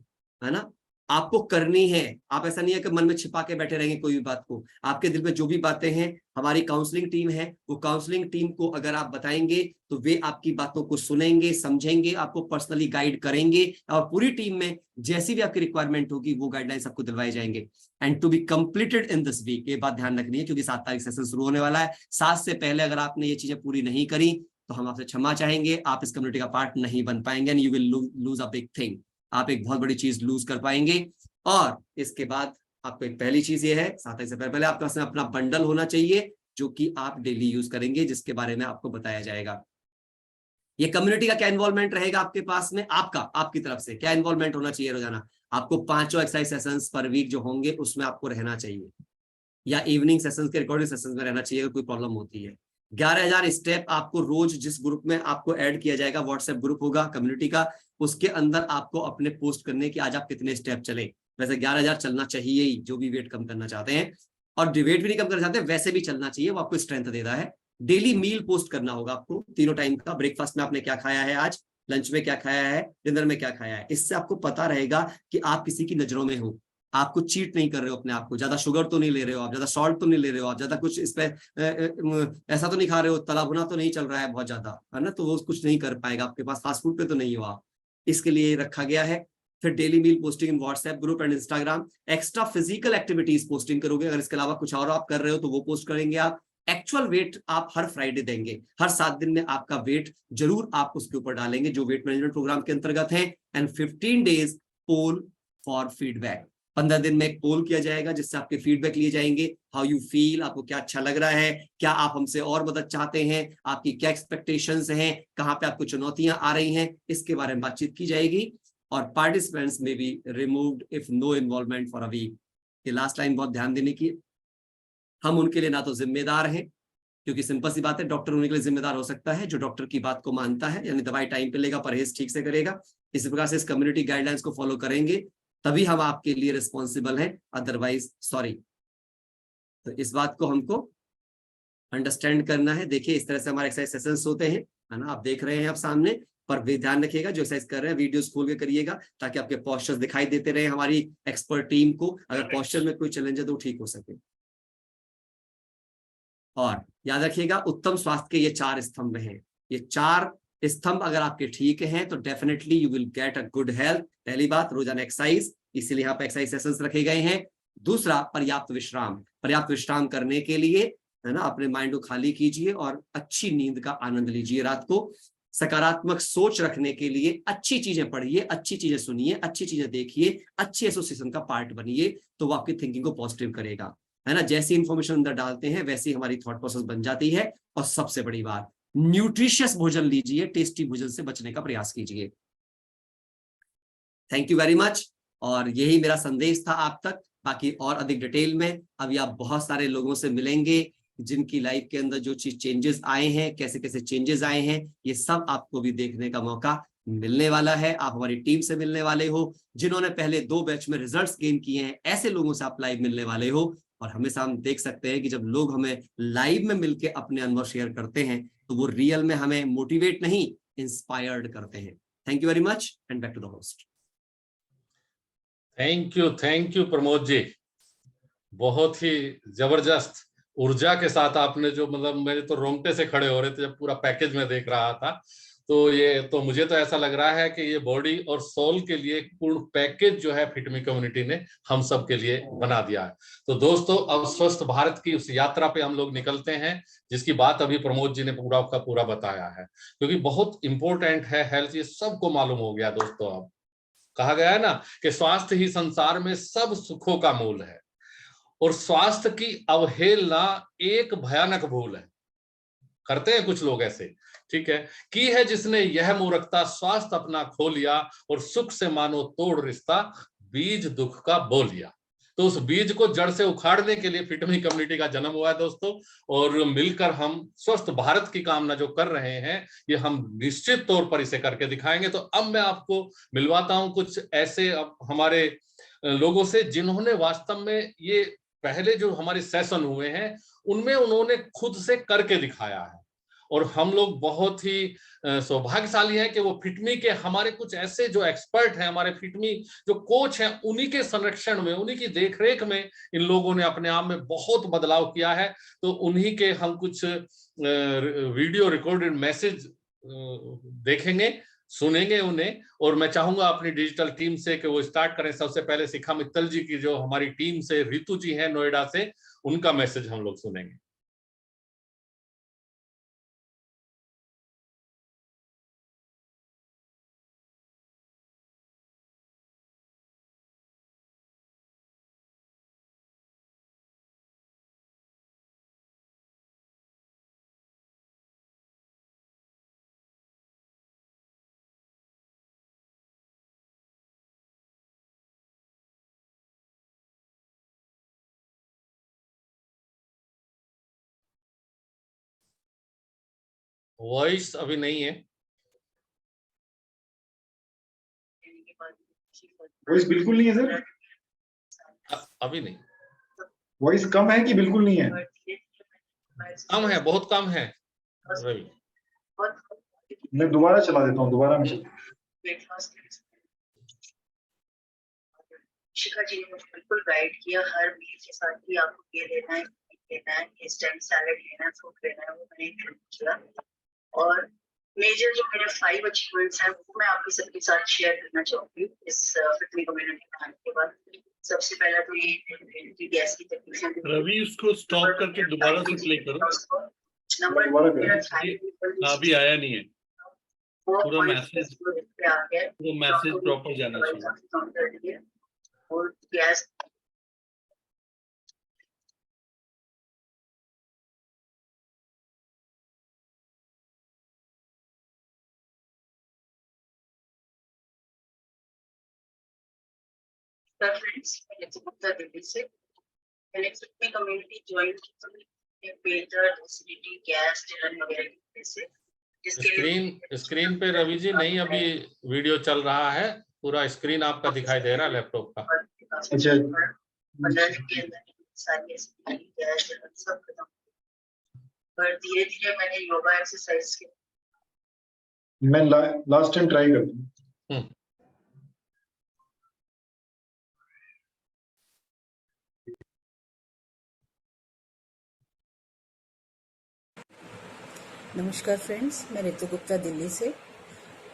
है ना, आपको करनी है। आप ऐसा नहीं है कि मन में छिपा के बैठे रहेंगे कोई भी बात को, आपके दिल में जो भी बातें हैं, हमारी काउंसलिंग टीम है, वो काउंसलिंग टीम को अगर आप बताएंगे तो वे आपकी बातों को सुनेंगे, समझेंगे, आपको पर्सनली गाइड करेंगे, और पूरी टीम में जैसी भी आपकी रिक्वायरमेंट होगी वो गाइडलाइंस आपको दिलवाए जाएंगे। And to be completed in this week, ये बात ध्यान रखनी है क्योंकि 7 तारीख सेशन शुरू होने वाला है। 7 से पहले अगर आपने ये चीजें पूरी नहीं करी तो हम आपसे क्षमा चाहेंगे, आप इस कम्युनिटी का पार्ट नहीं बन पाएंगे, and you will lose a big thing. आप एक बहुत बड़ी चीज लूज कर पाएंगे। और इसके बाद आपको एक पहली चीज ये है, 7 तारीख से पहले आपके पास अपना बंडल होना चाहिए जो कि आप डेली यूज करेंगे, जिसके बारे में आपको बताया जाएगा। ये कम्युनिटी का क्या इन्वॉल्वमेंट रहेगा आपके पास में, आपकी तरफ से क्या इन्वॉल्वमेंट होना चाहिए रोजाना। आपको 5 एक्सरसाइज सेशंस पर वीक जो होंगे उसमें आपको रहना चाहिए, या इवनिंग सेशंस के रिकॉर्डिंग सेशंस में रहना चाहिए अगर कोई प्रॉब्लम होती है। 11,000 स्टेप आपको रोज, जिस ग्रुप में आपको ऐड किया जाएगा, व्हाट्सएप ग्रुप होगा कम्युनिटी का, उसके अंदर आपको अपने पोस्ट करने की आज आप कितने स्टेप चले। वैसे 11,000 चलना चाहिए ही, जो भी वेट कम करना चाहते हैं, और वेट भी नहीं कम करना चाहते वैसे भी चलना चाहिए, वो आपको स्ट्रेंथ देता है। डेली मील पोस्ट करना होगा आपको, तीनों टाइम का, ब्रेकफास्ट में आपने क्या खाया है आज, लंच में क्या खाया है, डिनर में क्या खाया है। इससे आपको पता रहेगा कि आप किसी की नजरों में हो, आप कुछ चीट नहीं कर रहे हो अपने आप को, ज्यादा शुगर तो नहीं ले रहे हो, आप ज्यादा सॉल्ट तो नहीं ले रहे हो, आप ज्यादा कुछ इस पे ऐसा तो नहीं खा रहे हो, तला भुना तो नहीं चल रहा है बहुत ज्यादा, है ना, तो वो कुछ नहीं कर पाएगा आपके पास, फास्ट फूड पे तो नहीं हो आप, इसके लिए रखा गया है। फिर daily meal posting in WhatsApp group and Instagram. Extra physical activities posting करोगे, अगर इसके अलावा कुछ और आप कर रहे हो तो वो पोस्ट करेंगे आप। एक्चुअल वेट आप हर फ्राइडे देंगे, हर 7 दिन में आपका वेट जरूर आप उसके ऊपर डालेंगे जो वेट मैनेजमेंट प्रोग्राम के अंतर्गत है। And 15 days poll for feedback, 15 दिन में एक पोल किया जाएगा जिससे आपके फीडबैक लिए जाएंगे। हाउ यू फील, आपको क्या अच्छा लग रहा है, क्या आप हमसे और मदद चाहते हैं, आपकी क्या एक्सपेक्टेशंस हैं, कहाँ पे आपको चुनौतियां आ रही हैं, इसके बारे में बातचीत की जाएगी। और participants may be removed if no involvement for a week. ये लास्ट लाइन बहुत ध्यान देने की, हम उनके लिए ना तो जिम्मेदार हैं, क्योंकि सिंपल सी बात है, डॉक्टर उन्हीं के लिए जिम्मेदार हो सकता है जो डॉक्टर की बात को मानता है, यानी दवाई टाइम पे लेगा, परहेज ठीक से करेगा। इसी प्रकार से इस कम्युनिटी गाइडलाइंस को फॉलो करेंगे तभी हम आपके लिए रिस्पॉन्सिबल हैं, अदरवाइज सॉरी। तो इस बात को हमको अंडरस्टैंड करना है। देखिए इस तरह से हमारे एक्सरसाइज सेशंस होते हैं, है ना, आप देख रहे हैं आप सामने, पर भी ध्यान रखिएगा जो एक्सरसाइज कर रहे हैं वीडियोस खोल के करिएगा ताकि आपके पोस्चर्स दिखाई देते रहे हमारी एक्सपर्ट टीम को, अगर पोस्चर में कोई चैलेंज है तो ठीक हो सके। और याद रखिएगा उत्तम स्वास्थ्य के ये 4 स्तंभ हैं, ये 4 स्तंभ अगर आपके ठीक हैं तो definitely you will get a good health. पहली बात, रोजाना एक्सरसाइज, इसीलिए यहाँ पे एक्सरसाइज सेशंस रखे गए हैं। दूसरा, पर्याप्त विश्राम, पर्याप्त विश्राम करने के लिए, है ना, अपने माइंड को खाली कीजिए और अच्छी नींद का आनंद लीजिए रात को। सकारात्मक सोच रखने के लिए अच्छी चीजें पढ़िए, अच्छी चीजें सुनिए, अच्छी चीजें देखिए, अच्छी एसोसिएशन का पार्ट बनिए, तो वो आपकी थिंकिंग को पॉजिटिव करेगा, है ना। जैसी इंफॉर्मेशन अंदर डालते हैं वैसी हमारी थॉट प्रोसेस बन जाती है। और सबसे बड़ी बात, न्यूट्रिशियस भोजन लीजिए, टेस्टी भोजन से बचने का प्रयास कीजिए। Thank you very much. और यही मेरा संदेश था आप तक। बाकी और अधिक डिटेल में अभी आप बहुत सारे लोगों से मिलेंगे जिनकी लाइफ के अंदर जो चीज चेंजेस आए हैं, कैसे कैसे चेंजेस आए हैं, ये सब आपको भी देखने का मौका मिलने वाला है। आप हमारी टीम से मिलने वाले हो, जिन्होंने पहले 2 बैच में रिजल्ट्स गेन किए हैं, ऐसे लोगों से आप लाइव मिलने वाले हो। और हमेशा हम देख सकते हैं कि जब लोग हमें लाइव में मिलके अपने अनुभव शेयर करते हैं तो वो रियल में हमें मोटिवेट नहीं, इंस्पायर्ड करते हैं। Thank you very much and back to the host. Thank you Pramod ji, बहुत ही जबरदस्त ऊर्जा के साथ आपने जो, मतलब मेरे तो रोंगटे से खड़े हो रहे थे जब पूरा पैकेज में देख रहा था। तो ये तो मुझे तो ऐसा लग रहा है कि ये बॉडी और सोल के लिए पूर्ण पैकेज जो है फिटमी कम्युनिटी ने हम सब के लिए बना दिया है। तो दोस्तों, अब स्वस्थ भारत की उस यात्रा पे हम लोग निकलते हैं जिसकी बात अभी प्रमोद जी ने पूरा का पूरा बताया है, क्योंकि बहुत इंपॉर्टेंट है हेल्थ। ये सबको मालूम हो गया दोस्तों। अब कहा गया है ना कि स्वास्थ्य ही संसार में सब सुखों का मूल है, और स्वास्थ्य की अवहेलना एक भयानक भूल है। करते हैं कुछ लोग ऐसे, ठीक है, की है जिसने यह मूर्खता, स्वास्थ्य अपना खो लिया और सुख से मानो तोड़ रिश्ता, बीज दुख का बो लिया। तो उस बीज को जड़ से उखाड़ने के लिए फिटमी कम्युनिटी का जन्म हुआ है दोस्तों, और मिलकर हम स्वस्थ भारत की कामना जो कर रहे हैं, ये हम निश्चित तौर पर इसे करके दिखाएंगे। तो अब मैं आपको मिलवाता हूं कुछ ऐसे हमारे लोगों से जिन्होंने वास्तव में ये पहले जो हमारे सेशन हुए हैं उनमें उन्होंने खुद से करके दिखाया है, और हम लोग बहुत ही सौभाग्यशाली हैं कि वो फिटमी के हमारे कुछ ऐसे जो एक्सपर्ट हैं, हमारे फिटमी जो कोच हैं, उन्हीं के संरक्षण में, उन्हीं की देखरेख में इन लोगों ने अपने आप में बहुत बदलाव किया है। तो उन्हीं के हम कुछ वीडियो रिकॉर्डेड मैसेज देखेंगे, सुनेंगे उन्हें, और मैं चाहूंगा अपनी डिजिटल टीम से कि वो स्टार्ट करें। सबसे पहले शिखा मित्तल जी की, जो हमारी टीम से रितु जी हैं नोएडा से, उनका मैसेज हम लोग सुनेंगे। वॉइस अभी नहीं है, वॉइस बिल्कुल नहीं है सर। अभी नहीं। वॉइस कम है कि बिल्कुल नहीं है? कम है, बहुत कम है रवि। मैं दोबारा चला देता हूँ, दोबारा मैं शिखा जी ने मुझे बिल्कुल गाइड किया, हर मील के साथ ही आपको ये लेना है, लेना है, इस टाइम सैलेड लेना है, फ्रूट लेना है, वो मैंने इंक्लूड किया। और मेजर जो मेरे 5 अचीवमेंट्स हैं वो मैं आपके सबके साथ शेयर करना चाहूंगी इस फिटमी कम्युनिटी में आने के बाद। सबसे पहला तो ये गैस की तकलीफ। रवि, उसको स्टॉप करके दोबारा से प्ले करो। नंबर अभी आया नहीं है पूरा मैसेज, वो मैसेज प्रॉपर जाना चाहिए। और गैस फ्रेंड्स, मैंने गुप्ता दिल्ली से, मैंने फिटमी कम्युनिटी ज्वाइन की बेहतर एसिडिटी, गैस, जलन वगैरह की वजह से। स्क्रीन पे रवि जी नहीं, अभी वीडियो चल रहा है, पूरा स्क्रीन आपका दिखाई दे रहा है लैपटॉप का। अच्छा, 15 दिन के अंदर सारी एसिडिटी, गैस, जलन सब खत्म। पर धीरे धीरे मैंने योगा एक्सरसाइज की, मैं लास्ट टाइम ट्राई करता हूँ। नमस्कार फ्रेंड्स, मैं रितु गुप्ता दिल्ली से।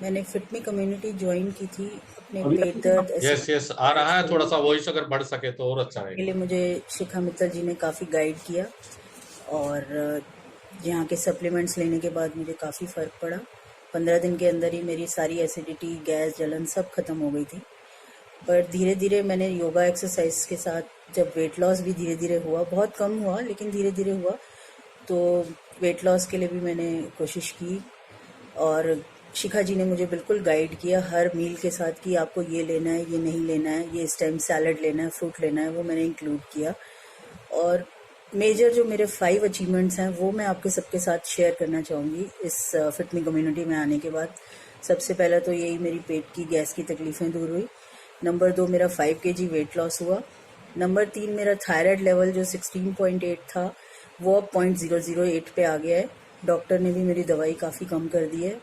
मैंने फिटमी कम्युनिटी ज्वाइन की थी अपने पेट दर्द यस आ रहा है, थोड़ा सा वॉइस अगर बढ़ सके तो और अच्छा रहेगा। के लिए मुझे शिखा मित्तल जी ने काफ़ी गाइड किया, और यहाँ के सप्लीमेंट्स लेने के बाद मुझे काफ़ी फ़र्क पड़ा। 15 दिन के अंदर ही मेरी सारी एसिडिटी, गैस, जलन सब खत्म हो गई थी। पर धीरे धीरे मैंने योगा एक्सरसाइज के साथ जब वेट लॉस भी धीरे धीरे हुआ, बहुत कम हुआ लेकिन धीरे धीरे हुआ, तो वेट लॉस के लिए भी मैंने कोशिश की। और शिखा जी ने मुझे बिल्कुल गाइड किया हर मील के साथ कि आपको ये लेना है, ये नहीं लेना है, ये इस टाइम सैलड लेना है, फ्रूट लेना है, वो मैंने इंक्लूड किया। और मेजर जो मेरे 5 अचीवमेंट्स हैं वो मैं आपके सबके साथ शेयर करना चाहूँगी इस फिटमी कम्युनिटी में आने के बाद। सबसे पहला तो यही, मेरी पेट की गैस की तकलीफ़ें दूर हुई। नंबर 2, मेरा 5 kg वेट लॉस हुआ। नंबर 3 मेरा थायराइड लेवल जो 16.8 था वो अब 0.008 पे आ गया है। डॉक्टर ने भी मेरी दवाई काफ़ी कम कर दी है।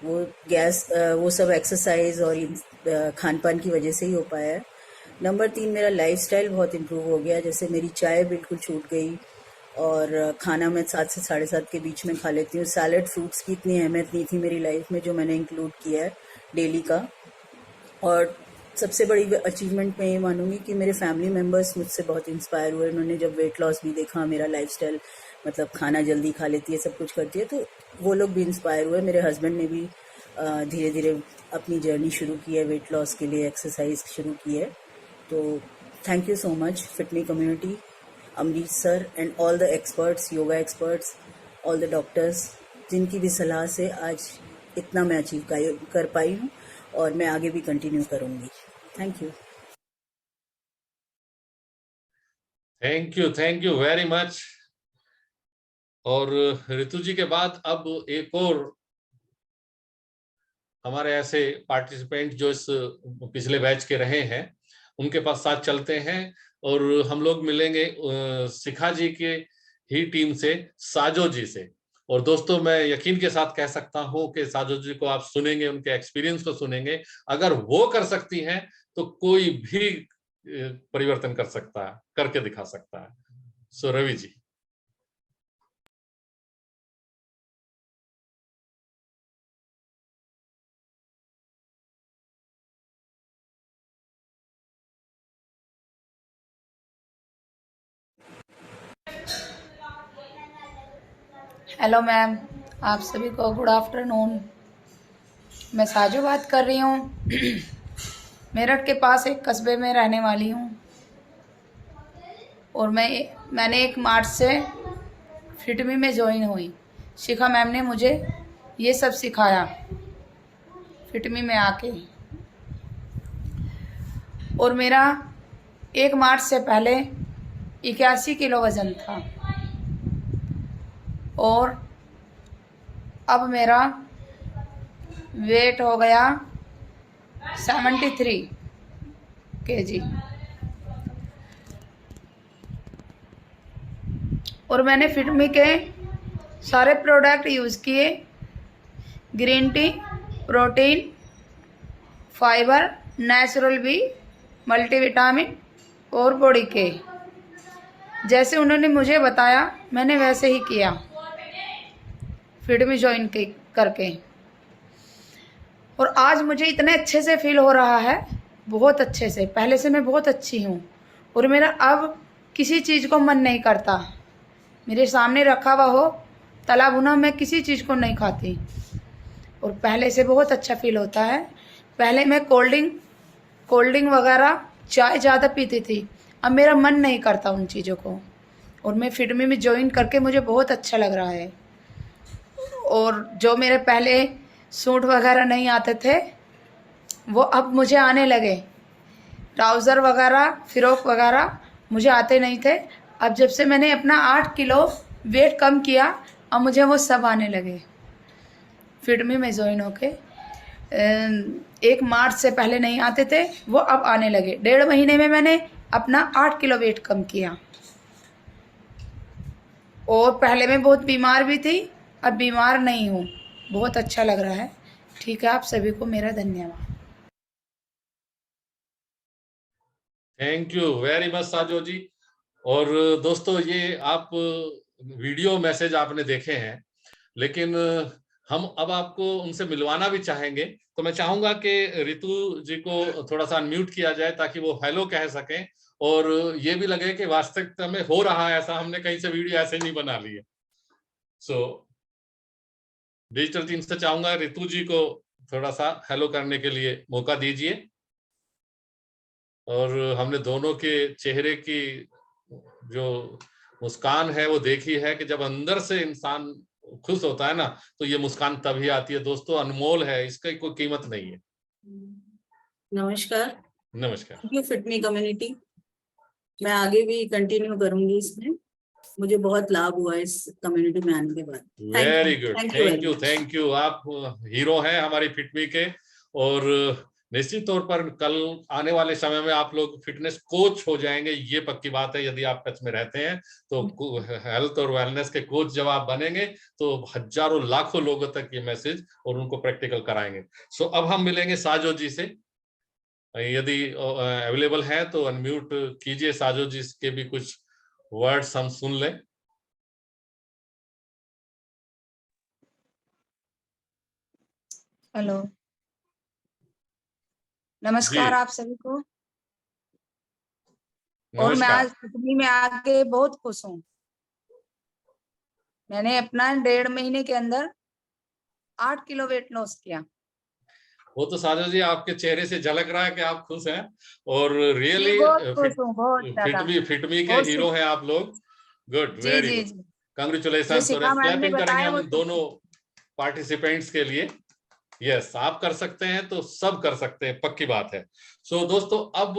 वो सब एक्सरसाइज और खान पान की वजह से ही हो पाया है। नंबर 3 मेरा लाइफस्टाइल बहुत इम्प्रूव हो गया, जैसे मेरी चाय बिल्कुल छूट गई और खाना मैं 7 से 7:30 के बीच में खा लेती हूँ। सैलड फ्रूट्स की इतनी अहमियत नहीं थी मेरी लाइफ में, जो मैंने इंक्लूड किया है डेली का। और सबसे बड़ी अचीवमेंट मैं ये मानूंगी कि मेरे फैमिली मेम्बर्स मुझसे बहुत इंस्पायर हुए। उन्होंने जब वेट लॉस भी देखा, मेरा लाइफस्टाइल मतलब खाना जल्दी खा लेती है, सब कुछ करती है, तो वो लोग भी इंस्पायर हुए। मेरे हस्बैंड ने भी धीरे धीरे अपनी जर्नी शुरू की है वेट लॉस के लिए, एक्सरसाइज शुरू की है। तो thank you so much Fit Me community, Amrish sir and all the experts, yoga experts, all the doctors, जिनकी भी सलाह से आज इतना मैं अचीव कर पाई हूँ और मैं आगे भी कंटिन्यू करूँगी। Thank you. Thank you very much. और ऋतु जी के बाद अब एक और हमारे ऐसे पार्टिसिपेंट जो इस पिछले बैच के रहे हैं उनके पास साथ चलते हैं और हम लोग मिलेंगे शिखा जी के ही टीम से साजो जी से। और दोस्तों, मैं यकीन के साथ कह सकता हूं कि साजो जी को आप सुनेंगे, उनके एक्सपीरियंस को सुनेंगे, अगर वो कर सकती हैं तो कोई भी परिवर्तन कर सकता है, करके दिखा सकता है। सो रवि जी। हेलो मैम, आप सभी को गुड आफ्टरनून। मैं साजो बात कर रही हूँ। मेरठ के पास एक कस्बे में रहने वाली हूँ और मैंने 1 मार्च से फिटमी में ज्वाइन हुई। शिखा मैम ने मुझे ये सब सिखाया फिटमी में आके। और मेरा 1 मार्च से पहले 81 किलो वज़न था और अब मेरा वेट हो गया 73 kg। और मैंने फिटमी के सारे प्रोडक्ट यूज़ किए, green tea, protein, fibre, natural B, multivitamin और बॉडी के। जैसे उन्होंने मुझे बताया मैंने वैसे ही किया फिटमी ज्वाइन करके। और आज मुझे इतने अच्छे से फील हो रहा है, बहुत अच्छे से। पहले से मैं बहुत अच्छी हूँ और मेरा अब किसी चीज़ को मन नहीं करता। मेरे सामने रखा हुआ हो तला भुना, मैं किसी चीज़ को नहीं खाती और पहले से बहुत अच्छा फील होता है। पहले मैं कोल्ड ड्रिंक वगैरह, चाय ज़्यादा पीती थी, अब मेरा मन नहीं करता उन चीज़ों को। और मैं फिटमी में ज्वाइन करके मुझे बहुत अच्छा लग रहा है। और जो मेरे पहले सूट वगैरह नहीं आते थे वो अब मुझे आने लगे। ट्राउज़र वगैरह, फ्रॉक वगैरह मुझे आते नहीं थे। अब जब से मैंने अपना 8 किलो वेट कम किया, अब मुझे वो सब आने लगे फिटमी में ज्वाइन होके। 1 मार्च से पहले नहीं आते थे, वो अब आने लगे। 1.5 महीने में मैंने अपना 8 किलो वेट कम किया। और पहले मैं बहुत बीमार भी थी, अब बीमार नहीं हूँ। बहुत अच्छा लग रहा है। ठीक है, आप सभी को मेरा धन्यवाद। थैंक यू वेरी मच साजो जी। और दोस्तों, ये आप वीडियो मैसेज आपने देखे हैं, लेकिन हम अब आपको उनसे मिलवाना भी चाहेंगे। तो मैं चाहूंगा कि ऋतु जी को थोड़ा सा अनम्यूट किया जाए ताकि वो हेलो कह सकें और ये भी लगे कि वास्तविकता में हो रहा है ऐसा, हमने कहीं से वीडियो ऐसे नहीं बना ली है। सो डिजिटल टीम से चाहूंगा ऋतु जी को थोड़ा सा हेलो करने के लिए मौका दीजिए। और हमने दोनों के चेहरे की जो मुस्कान है वो देखी है कि जब अंदर से इंसान खुश होता है ना, तो ये मुस्कान तभी आती है। दोस्तों, अनमोल है, इसकी कोई कीमत नहीं है। नमस्कार। नमस्कार। Thank you FitMe community. मैं आगे भी कंटिन्यू करूंगी इसमें। मुझे बहुत लाभ हुआ इस कम्युनिटी में आने के बाद। Very good, thank you. आप हीरो हैं हमारी फिटमी के। और निश्चित तौर पर कल आने वाले समय में आप लोग फिटनेस कोच हो जाएंगे, ये पक्की बात है। यदि आप टच में रहते हैं तो हेल्थ और वेलनेस के कोच जब आप बनेंगे तो हजारों लाखों लोगों तक ये मैसेज और उनको प्रैक्टिकल कराएंगे। सो अब हम मिलेंगे साजो जी से, यदि अवेलेबल है तो अनम्यूट कीजिए साजो जी के भी कुछ वर्ड्स हम सुन लें। हेलो, नमस्कार जी आप सभी को। और मैं नमस्कार। आज फिटमी में आके बहुत खुश हूँ। मैंने अपना 1.5 महीने के अंदर 8 किलो वेट लॉस किया। वो तो साजो जी आपके चेहरे से झलक रहा है कि आप खुश हैं, और जी रियली बहुत खुश हूँ, बहुत ज्यादा। फिटमी के बहुत हीरो हैं आप लोग। गुड, जी वेरी जी गुड, जी, जो कंग्रेचुलेशंस। और शिखा मैम ने क्लैपिंग करेंगे बताया हम वो इन तो दोनों पार्टिसिपेंट्स के लिए। यस, आप कर सकते हैं तो सब कर सकते हैं, पक्की बात है। सो दोस्तों, अब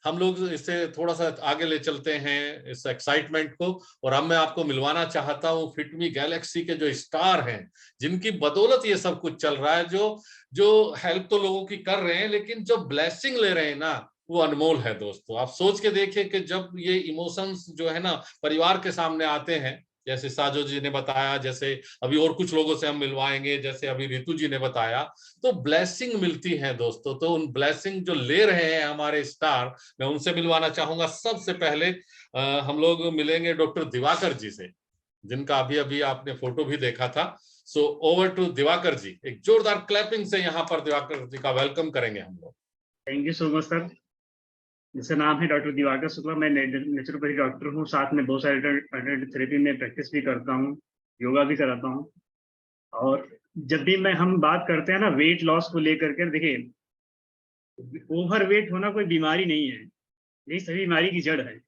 हम लोग इसे थोड़ा सा आगे ले चलते हैं इस एक्साइटमेंट को, और अब मैं आपको मिलवाना चाहता हूँ फिटमी गैलेक्सी के जो स्टार हैं, जिनकी बदौलत ये सब कुछ चल रहा है। जो जो हेल्प तो लोगों की कर रहे हैं, लेकिन जो ब्लेसिंग ले रहे हैं ना, वो अनमोल है दोस्तों। आप सोच के देखिए कि जब ये इमोशंस जो है ना परिवार के सामने आते हैं, जैसे साजो जी ने बताया, जैसे अभी और कुछ लोगों से हम मिलवाएंगे, जैसे अभी रितु जी ने बताया, तो ब्लेसिंग मिलती है दोस्तों। तो उन ब्लेसिंग जो ले रहे हैं हमारे स्टार, मैं उनसे मिलवाना चाहूंगा। सबसे पहले हम लोग मिलेंगे डॉक्टर दिवाकर जी से, जिनका अभी अभी आपने फोटो भी देखा था। सो ओवर टू दिवाकर जी। एक जोरदार क्लैपिंग से यहाँ पर दिवाकर जी का वेलकम करेंगे हम लोग। Thank you so much sir. जिसका नाम है डॉक्टर दिवाकर शुक्ला। मैं नेचुरोपैथी डॉक्टर हूँ, साथ में बहुत सारे अल्टरनेटिव थेरेपी में प्रैक्टिस भी करता हूँ, योगा भी कराता हूँ। और जब भी हम बात करते हैं ना वेट लॉस को लेकर के, देखिए ओवर वेट होना कोई बीमारी नहीं है, यही सभी बीमारी की जड़ है।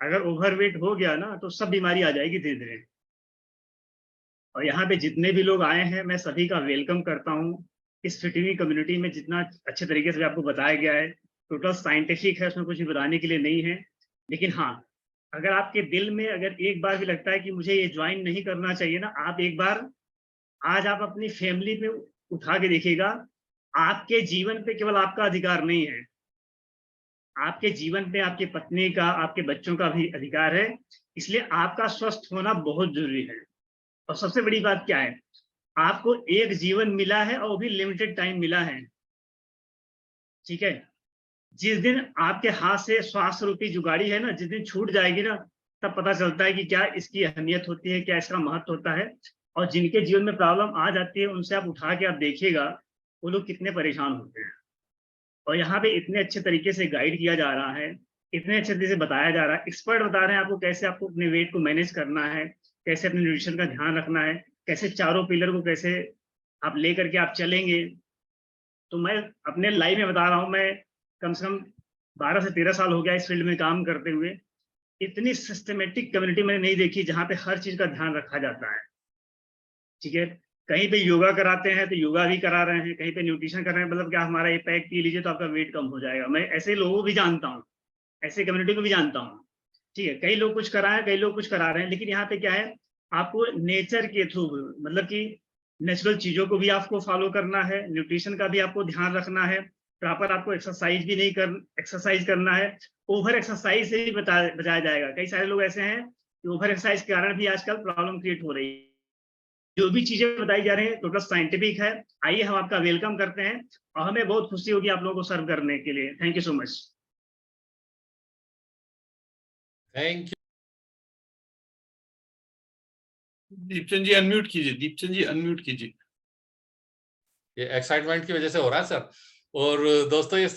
अगर ओवर वेट हो गया ना तो सब बीमारी आ जाएगी धीरे धीरे। और यहाँ पे जितने भी लोग आए हैं मैं सभी का वेलकम करता हूँ। इस फिटमी कम्युनिटी में जितना अच्छे तरीके से आपको बताया गया है, टोटल साइंटिफिक है, उसमें कुछ भी बताने के लिए नहीं है। लेकिन हाँ, अगर आपके दिल में अगर एक बार भी लगता है कि मुझे ये ज्वाइन नहीं करना चाहिए ना, आप एक बार आज आप अपनी फैमिली पे उठा के देखिएगा। आपके जीवन पे केवल आपका अधिकार नहीं है, आपके जीवन पे आपकी पत्नी का, आपके बच्चों का भी अधिकार है। इसलिए आपका स्वस्थ होना बहुत जरूरी है। और सबसे बड़ी बात क्या है, आपको एक जीवन मिला है और वो भी लिमिटेड टाइम मिला है, ठीक है। जिस दिन आपके हाथ से स्वास्थ्य रूपी जो गाड़ी है ना, जिस दिन छूट जाएगी ना, तब पता चलता है कि क्या इसकी अहमियत होती है, क्या इसका महत्व होता है। और जिनके जीवन में प्रॉब्लम आ जाती है, उनसे आप उठा के आप देखिएगा वो लोग कितने परेशान होते हैं। और यहाँ पे इतने अच्छे तरीके से गाइड किया जा रहा है, इतने अच्छे तरीके से बताया जा रहा है, एक्सपर्ट बता रहे हैं आपको कैसे आपको अपने वेट को मैनेज करना है, कैसे अपने न्यूट्रिशन का ध्यान रखना है, कैसे चारों पिलर को कैसे आप ले करके आप चलेंगे। तो मैं अपने लाइफ में बता रहा हूँ, मैं कम से कम 12 से 13 साल हो गया इस फील्ड में काम करते हुए। इतनी सिस्टमेटिक कम्युनिटी मैंने नहीं देखी जहाँ पे हर चीज का ध्यान रखा जाता है, ठीक है। कहीं पे योगा कराते हैं तो योगा भी करा रहे हैं, कहीं पे न्यूट्रिशन कर रहे हैं, मतलब क्या हमारा ये पैक पी लीजिए तो आपका वेट कम हो जाएगा। मैं ऐसे लोगों को भी जानता हूँ, ऐसे कम्युनिटी को भी जानता हूँ, ठीक है। कई लोग कुछ करा है, कई लोग कुछ करा रहे हैं, लेकिन यहाँ पे क्या है, आपको नेचर के थ्रू, मतलब कि नेचुरल चीजों को भी आपको फॉलो करना है, न्यूट्रिशन का भी आपको ध्यान रखना है, प्रॉपर आपको एक्सरसाइज भी नहीं कर एक्सरसाइज करना है। ओवर एक्सरसाइज से भी बचाया जाएगा। कई सारे लोग ऐसे हैं कि ओवर एक्सरसाइज के कारण भी आजकल प्रॉब्लम क्रिएट हो रही है। जो भी चीजें बताई जा रही है टोटल साइंटिफिक है। आइए हम आपका वेलकम करते हैं और हमें बहुत खुशी होगी आप लोगों को सर्व करने के लिए। Thank you so much. Thank you. Deepchand ji unmute कीजिए, दीपचंद जी अनम्यूट कीजिए। ये एक्साइटमेंट की वजह से हो रहा है सर। और दोस्तों, ये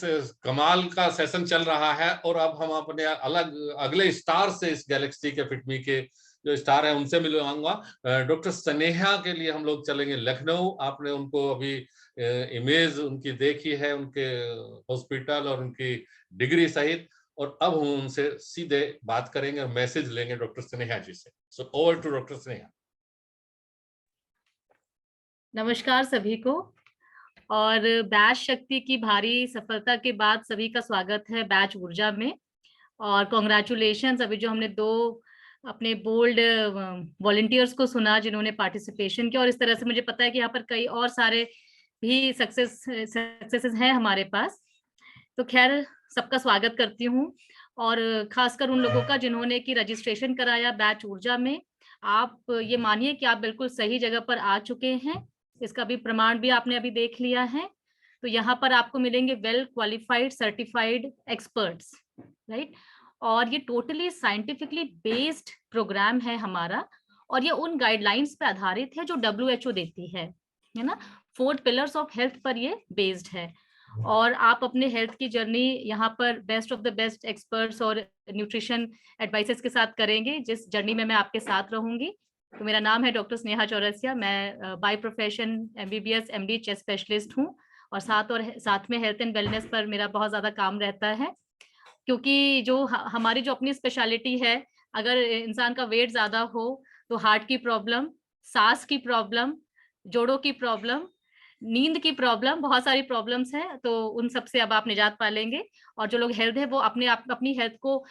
कमाल का सेशन चल रहा है, और अब हम अपने अगले स्टार से, इस गैलेक्सी के फिटमी के जो स्टार हैं उनसे मिलवाऊंगा। डॉक्टर स्नेहा के लिए हम लोग चलेंगे लखनऊ। आपने उनको अभी इमेज उनकी देखी है, उनके हॉस्पिटल और उनकी डिग्री सहित, और अब हम उनसे सीधे बात करेंगे और मैसेज लेंगे डॉक्टर स्नेहा जी से। So over to doctor Sneha. नमस्कार सभी को, और बैच शक्ति की भारी सफलता के बाद सभी का स्वागत है बैच ऊर्जा में। और कॉन्ग्रेचुलेशंस, अभी जो हमने 2 अपने बोल्ड वॉलंटियर्स को सुना जिन्होंने पार्टिसिपेशन किया, और इस तरह से मुझे पता है कि यहाँ पर कई और सारे भी सक्सेसेस हैं हमारे पास। तो खैर सबका स्वागत करती हूँ, और खासकर उन लोगों का जिन्होंने कि रजिस्ट्रेशन कराया बैच ऊर्जा में। आप ये मानिए कि आप बिल्कुल सही जगह पर आ चुके हैं, इसका भी प्रमाण भी आपने अभी देख लिया है। तो यहाँ पर आपको मिलेंगे well qualified certified experts, right. और ये टोटली साइंटिफिकली बेस्ड प्रोग्राम है हमारा, और ये उन गाइडलाइंस पे आधारित है जो WHO देती है ना। 4 पिलर्स ऑफ हेल्थ पर ये बेस्ड है, और आप अपने हेल्थ की जर्नी यहाँ पर best of the best experts और न्यूट्रिशन एडवाइसेस के साथ करेंगे, जिस जर्नी में मैं आपके साथ रहूंगी। तो मेरा नाम है डॉक्टर स्नेहा चौरसिया, मैं by profession MBBS MD chest specialist हूँ, और साथ में हेल्थ एंड वेलनेस पर मेरा बहुत ज्यादा काम रहता है, क्योंकि जो हमारी जो अपनी स्पेशलिटी है, अगर इंसान का वेट ज्यादा हो तो हार्ट की प्रॉब्लम, सांस की प्रॉब्लम, जोड़ों की प्रॉब्लम, नींद की प्रॉब्लम, बहुत सारी प्रॉब्लम्स हैं, तो उन सब से अब आप निजात पा लेंगे। और जो लोग हेल्थ है वो अपनी हेल्थ को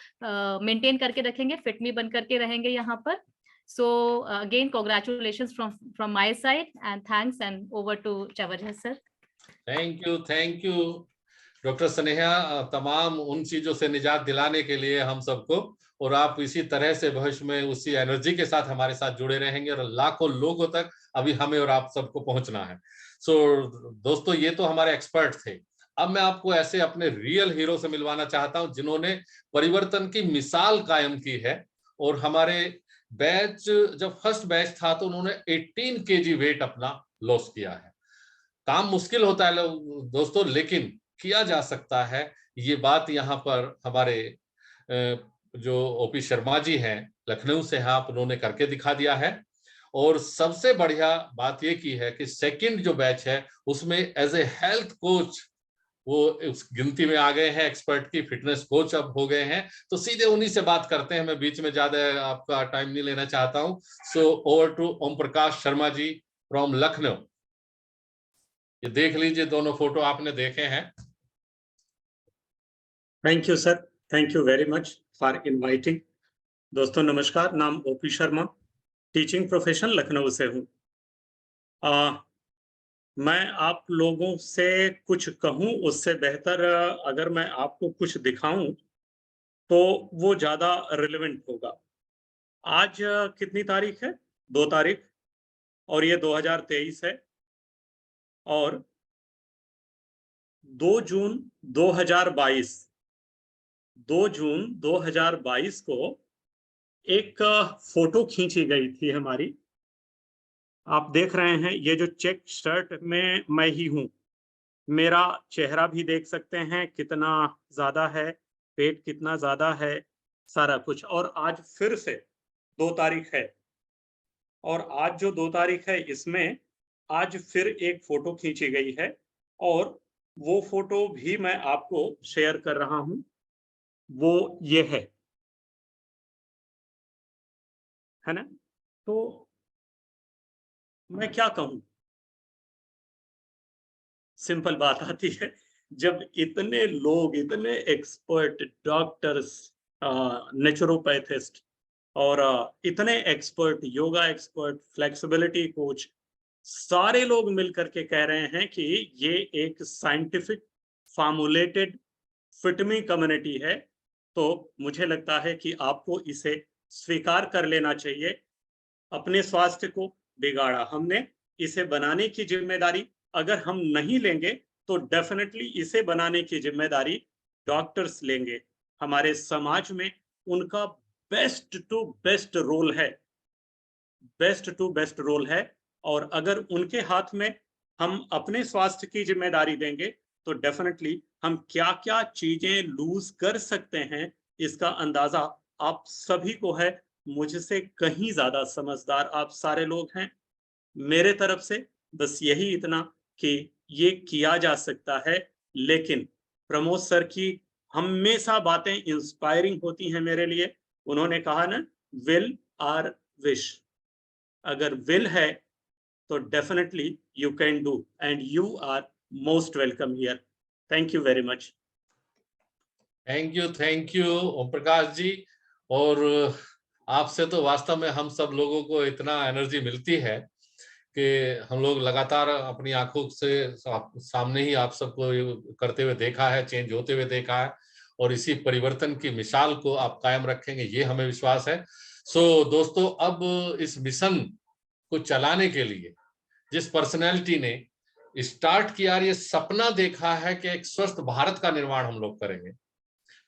मेंटेन करके रखेंगे, फिट मी बन करके रहेंगे यहाँ पर। So again congratulations from my side, and thanks, and over to Chawarja sir. Thank you doctor Sneha, तमाम उन चीजों से निजात दिलाने के लिए हम सबको, और आप इसी तरह से भविष्य में उसी एनर्जी के साथ हमारे साथ जुड़े रहेंगे, और लाखों लोगों तक अभी हमें और आप सबको पहुंचना है। सो दोस्तों, ये तो हमारे एक्सपर्ट थे। अब मैं आपको ऐसे अपने रियल हीरो से मिलवाना चाहता हूं जिन्होंने परिवर्तन की मिसाल कायम की है। और हमारे बैच, जब फर्स्ट बैच था तो उन्होंने 18 kg वेट अपना लॉस किया है। काम मुश्किल होता है दोस्तों, लेकिन किया जा सकता है। ये बात यहाँ पर हमारे जो OP शर्मा जी हैं, लखनऊ से हैं, आप उन्होंने करके दिखा दिया है। और सबसे बढ़िया बात ये की है कि सेकंड जो बैच है उसमें एज ए हेल्थ कोच वो उस गिनती में आ गए हैं, एक्सपर्ट की फिटनेस कोच अब हो गए हैं। तो सीधे उन्हीं से बात करते हैं, मैं बीच में ज्यादा आपका टाइम नहीं लेना चाहता हूं। So over to Om Prakash Sharma ji from Lucknow. ये देख लीजिए, दोनों फोटो आपने देखे हैं। Thank you sir, thank you very much for inviting. दोस्तों नमस्कार, नाम OP Sharma, teaching profession Lucknow से हूँ। मैं आप लोगों से कुछ कहूँ उससे बेहतर अगर मैं आपको कुछ दिखाऊं तो वो ज़्यादा रिलेवेंट होगा। आज कितनी तारीख है? 2 तारीख, और ये 2023 है, और 2 जून 2022 को एक फोटो खींची गई थी हमारी। आप देख रहे हैं, ये जो चेक शर्ट में मैं ही हूँ, मेरा चेहरा भी देख सकते हैं कितना ज्यादा है, पेट कितना ज्यादा है, सारा कुछ। और आज फिर से 2 तारीख है, और आज जो 2 तारीख है इसमें आज फिर एक फोटो खींची गई है, और वो फोटो भी मैं आपको शेयर कर रहा हूं। वो ये है ना। तो मैं क्या कहूं, सिंपल बात आती है, जब इतने लोग, इतने एक्सपर्ट डॉक्टर्स, नेचुरोपैथिस्ट, और इतने expert yoga expert, flexibility coach, सारे लोग मिलकर के कह रहे हैं कि ये एक साइंटिफिक फॉर्मुलेटेड फिटमी कम्युनिटी है, तो मुझे लगता है कि आपको इसे स्वीकार कर लेना चाहिए। अपने स्वास्थ्य को बिगाड़ा हमने, इसे बनाने की जिम्मेदारी अगर हम नहीं लेंगे तो डेफिनेटली इसे बनाने की जिम्मेदारी डॉक्टर्स लेंगे। हमारे समाज में उनका बेस्ट टू बेस्ट रोल है, और अगर उनके हाथ में हम अपने स्वास्थ्य की जिम्मेदारी देंगे तो डेफिनेटली हम क्या क्या चीजें लूज कर सकते हैं, इसका अंदाजा आप सभी को है। मुझसे कहीं ज्यादा समझदार आप सारे लोग हैं। मेरे तरफ से बस यही इतना कि ये किया जा सकता है, लेकिन प्रमोद सर की हमेशा बातें इंस्पायरिंग होती हैं मेरे लिए। उन्होंने कहा ना, विल आर विश, अगर विल है तो definitely you can do, and you are most welcome here. Thank you very much. Thank you Om Prakash ji. और आपसे तो वास्तव में हम सब लोगों को इतना एनर्जी मिलती है कि हम लोग लगातार अपनी आंखों से सामने ही आप सबको करते हुए देखा है, चेंज होते हुए देखा है, और इसी परिवर्तन की मिसाल को आप कायम रखेंगे, ये हमें विश्वास है। सो दोस्तों, अब इस मिशन को चलाने के लिए जिस पर्सनैलिटी ने स्टार्ट किया, ये सपना देखा है कि एक स्वस्थ भारत का निर्माण हम लोग करेंगे,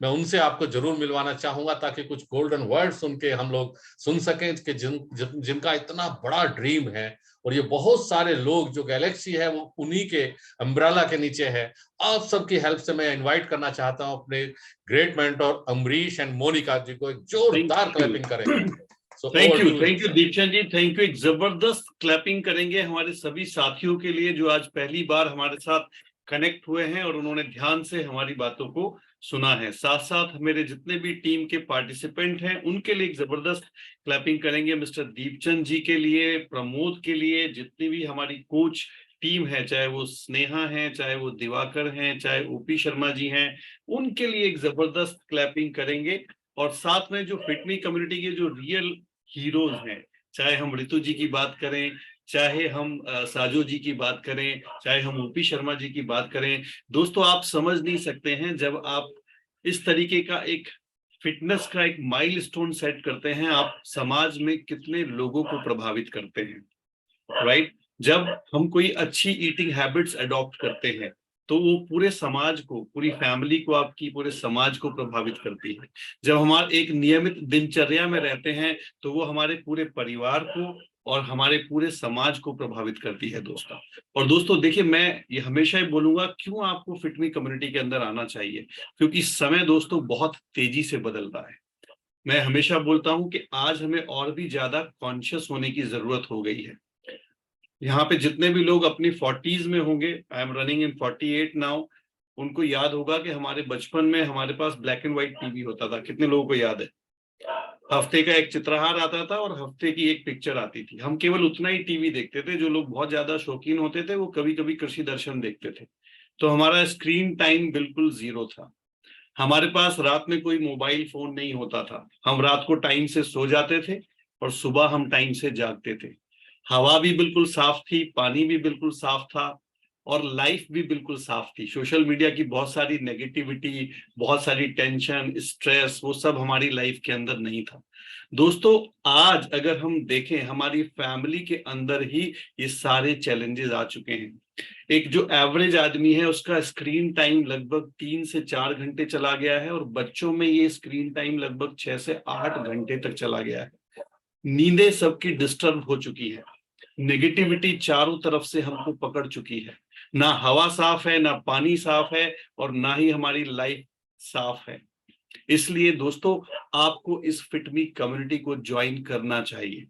मैं उनसे आपको जरूर मिलवाना चाहूंगा, ताकि कुछ गोल्डन वर्ड्स उनके हम लोग सुन सकें कि जिनका इतना बड़ा ड्रीम है, और ये बहुत सारे लोग जो गैलेक्सी है वो उन्हीं के अम्ब्रेला के नीचे है। आप सबकी हेल्प से मैं इनवाइट करना चाहता हूं अपने great mentor Amrish and Monika ji को, एक जोरदार क्लैपिंग करेंगे। Thank you Deepchand ji, thank you. एक जबरदस्त क्लैपिंग करेंगे हमारे सभी साथियों के लिए जो आज पहली बार हमारे साथ कनेक्ट हुए हैं और उन्होंने ध्यान से हमारी बातों को सुना है। साथ साथ मेरे जितने भी टीम के पार्टिसिपेंट हैं उनके लिए एक जबरदस्त क्लैपिंग करेंगे, मिस्टर दीपचंद जी के लिए, प्रमोद के लिए, जितनी भी हमारी कोच टीम है, चाहे वो स्नेहा है, चाहे वो दिवाकर हैं, चाहे ओपी शर्मा जी हैं, उनके लिए एक जबरदस्त क्लैपिंग करेंगे। और साथ में जो फिटमी कम्युनिटी के जो रियल हीरोज हैं, चाहे हम ऋतु जी की बात करें, चाहे हम साजो जी की बात करें, चाहे हम ओपी शर्मा जी की बात करें, दोस्तों आप समझ नहीं सकते हैं जब आप इस तरीके का एक फिटनेस का एक माइलस्टोन सेट करते हैं, आप समाज में कितने लोगों को प्रभावित करते हैं, राइट? जब हम कोई अच्छी ईटिंग हैबिट्स अडॉप्ट करते हैं तो वो पूरे समाज को, पूरी फैमिली को, आपकी पूरे समाज को प्रभावित करती है। जब हमारे एक नियमित दिनचर्या में रहते हैं तो वो हमारे पूरे परिवार को और हमारे पूरे समाज को प्रभावित करती है दोस्तों। और दोस्तों देखिए, मैं ये हमेशा ही बोलूंगा क्यों आपको फिटमी कम्युनिटी के अंदर आना चाहिए, क्योंकि समय दोस्तों बहुत तेजी से बदल रहा है। मैं हमेशा बोलता हूं कि आज हमें और भी ज्यादा कॉन्शियस होने की जरूरत हो गई है। यहाँ पे जितने भी लोग अपनी 40s में होंगे, I am running in 48 now, उनको याद होगा कि हमारे बचपन में हमारे पास ब्लैक एंड व्हाइट टीवी होता था। कितने लोगों को याद है? हफ्ते का एक चित्रहार आता था और हफ्ते की एक पिक्चर आती थी। हम केवल उतना ही टीवी देखते थे। जो लोग बहुत ज्यादा शौकीन होते थे वो कभी कभी कृषि दर्शन देखते थे। तो हमारा स्क्रीन टाइम बिल्कुल 0 था। हमारे पास रात में कोई मोबाइल फोन नहीं होता था। हम रात को टाइम से सो जाते थे और सुबह हम टाइम से जागते थे। हवा भी बिल्कुल साफ थी, पानी भी बिल्कुल साफ था और लाइफ भी बिल्कुल साफ थी। सोशल मीडिया की बहुत सारी नेगेटिविटी, बहुत सारी टेंशन, स्ट्रेस, वो सब हमारी लाइफ के अंदर नहीं था। दोस्तों आज अगर हम देखें, हमारी फैमिली के अंदर ही ये सारे चैलेंजेस आ चुके हैं। एक जो एवरेज आदमी है उसका स्क्रीन टाइम लगभग 3 से 4 घंटे चला गया है और बच्चों में ये स्क्रीन टाइम लगभग 6 से 8 घंटे तक चला गया है। नींदें सबकी डिस्टर्ब हो चुकी है। नेगेटिविटी चारों तरफ से हमको पकड़ चुकी है। ना हवा साफ है, ना पानी साफ है और ना ही हमारी लाइफ साफ है। इसलिए दोस्तों आपको इस फिटमी कम्युनिटी को ज्वाइन करना चाहिए,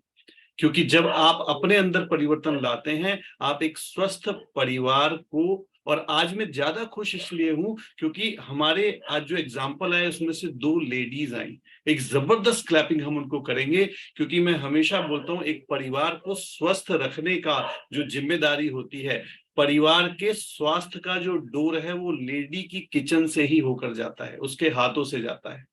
क्योंकि जब आप अपने अंदर परिवर्तन लाते हैं, आप एक स्वस्थ परिवार को, और आज मैं ज्यादा खुश इसलिए हूं क्योंकि हमारे आज जो एग्जाम्पल आए उसमें से 2 लेडीज आई। एक जबरदस्त क्लैपिंग हम उनको करेंगे, क्योंकि मैं हमेशा बोलता हूं एक परिवार को स्वस्थ रखने का जो जिम्मेदारी होती है, परिवार के स्वास्थ्य का जो डोर है वो लेडी की किचन से ही होकर जाता है, उसके हाथों से जाता है।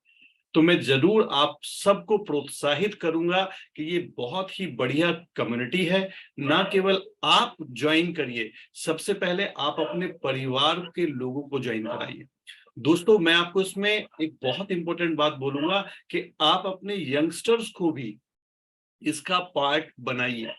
तो मैं जरूर आप सबको प्रोत्साहित करूंगा कि ये बहुत ही बढ़िया कम्युनिटी है। ना केवल आप ज्वाइन करिए, सबसे पहले आप अपने परिवार के लोगों को ज्वाइन कराइए। दोस्तों मैं आपको इसमें एक बहुत इंपॉर्टेंट बात बोलूंगा कि आप अपने यंगस्टर्स को भी इसका पार्ट बनाइए,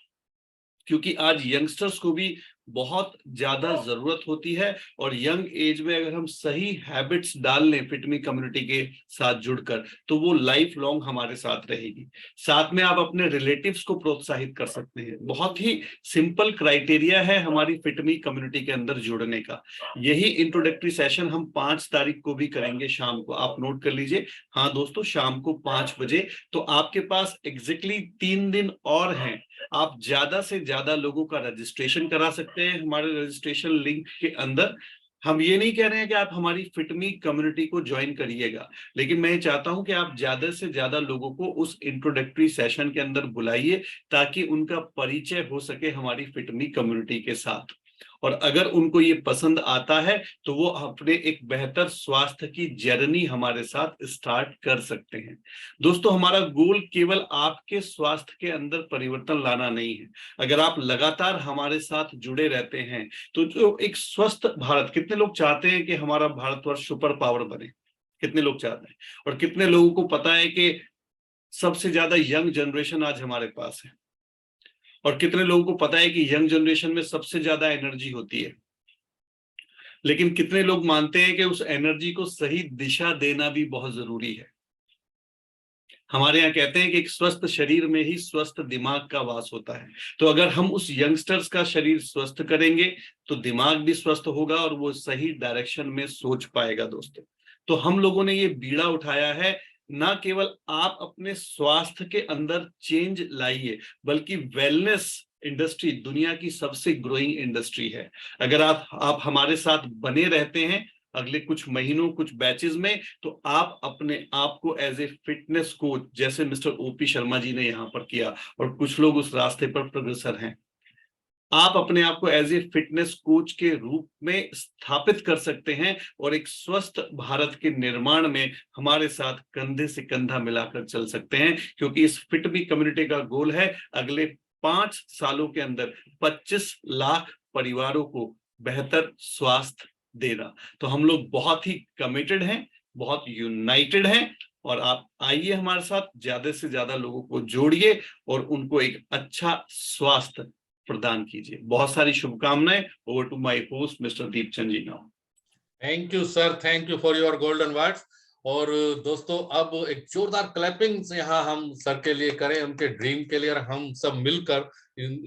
क्योंकि आज यंगस्टर्स को भी बहुत ज्यादा जरूरत होती है और यंग एज में अगर हम सही हैबिट्स डाल लें फिटमी कम्युनिटी के साथ जुड़कर, तो वो लाइफ लॉन्ग हमारे साथ रहेगी। साथ में आप अपने रिलेटिव्स को प्रोत्साहित कर सकते हैं। बहुत ही सिंपल क्राइटेरिया है हमारी फिटमी कम्युनिटी के अंदर जुड़ने का। यही इंट्रोडक्टरी सेशन हम 5 तारीख को भी करेंगे शाम को, आप नोट कर लीजिए। हाँ दोस्तों, शाम को 5 बजे। तो आपके पास एग्जैक्टली 3 दिन और हैं। आप ज्यादा से ज्यादा लोगों का रजिस्ट्रेशन करा सकते हैं हमारे रजिस्ट्रेशन लिंक के अंदर। हम ये नहीं कह रहे हैं कि आप हमारी फिटमी कम्युनिटी को ज्वाइन करिएगा, लेकिन मैं चाहता हूं कि आप ज्यादा से ज्यादा लोगों को उस इंट्रोडक्टरी सेशन के अंदर बुलाइए ताकि उनका परिचय हो सके हमारी फिटमी कम्युनिटी के साथ। और अगर उनको ये पसंद आता है तो वो अपने एक बेहतर स्वास्थ्य की जर्नी हमारे साथ स्टार्ट कर सकते हैं। दोस्तों, हमारा गोल केवल आपके स्वास्थ्य के अंदर परिवर्तन लाना नहीं है। अगर आप लगातार हमारे साथ जुड़े रहते हैं तो जो एक स्वस्थ भारत, कितने लोग चाहते हैं कि हमारा भारतवर्ष सुपर पावर बने? कितने लोग चाहते हैं? और कितने लोगों को पता है कि सबसे ज्यादा यंग जनरेशन आज हमारे पास है? और कितने लोगों को पता है कि यंग जनरेशन में सबसे ज्यादा एनर्जी होती है? लेकिन कितने लोग मानते हैं कि उस एनर्जी को सही दिशा देना भी बहुत जरूरी है? हमारे यहाँ कहते हैं कि एक स्वस्थ शरीर में ही स्वस्थ दिमाग का वास होता है। तो अगर हम उस यंगस्टर्स का शरीर स्वस्थ करेंगे तो दिमाग भी स्वस्थ होगा और वो सही डायरेक्शन में सोच पाएगा। दोस्तों, तो हम लोगों ने ये बीड़ा उठाया है, ना केवल आप अपने स्वास्थ्य के अंदर चेंज लाइए, बल्कि वेलनेस इंडस्ट्री दुनिया की सबसे ग्रोइंग इंडस्ट्री है। अगर आप हमारे साथ बने रहते हैं अगले कुछ महीनों, कुछ बैचेस में, तो आप अपने आप को एज ए फिटनेस कोच, जैसे मिस्टर ओपी शर्मा जी ने यहाँ पर किया और कुछ लोग उस रास्ते पर प्रोग्रेसर हैं, आप अपने आप को एज ए फिटनेस कोच के रूप में स्थापित कर सकते हैं और एक स्वस्थ भारत के निर्माण में हमारे साथ कंधे से कंधा मिलाकर चल सकते हैं। क्योंकि इस फिट मी कम्युनिटी का गोल है अगले 5 सालों के अंदर 25 लाख परिवारों को बेहतर स्वास्थ्य देना। तो हम लोग बहुत ही कमिटेड हैं, बहुत यूनाइटेड हैं, और आप आइए हमारे साथ, ज्यादा से ज्यादा लोगों को जोड़िए और उनको एक अच्छा स्वास्थ्य प्रदान कीजिए। बहुत सारी शुभकामनाएं। Over to my host mister Deepchand ji now. Thank you sir, thank you for your golden words. और दोस्तों, अब एक जोरदार क्लैपिंग यहाँ हम सर के लिए करें, उनके ड्रीम के लिए, और हम सब मिलकर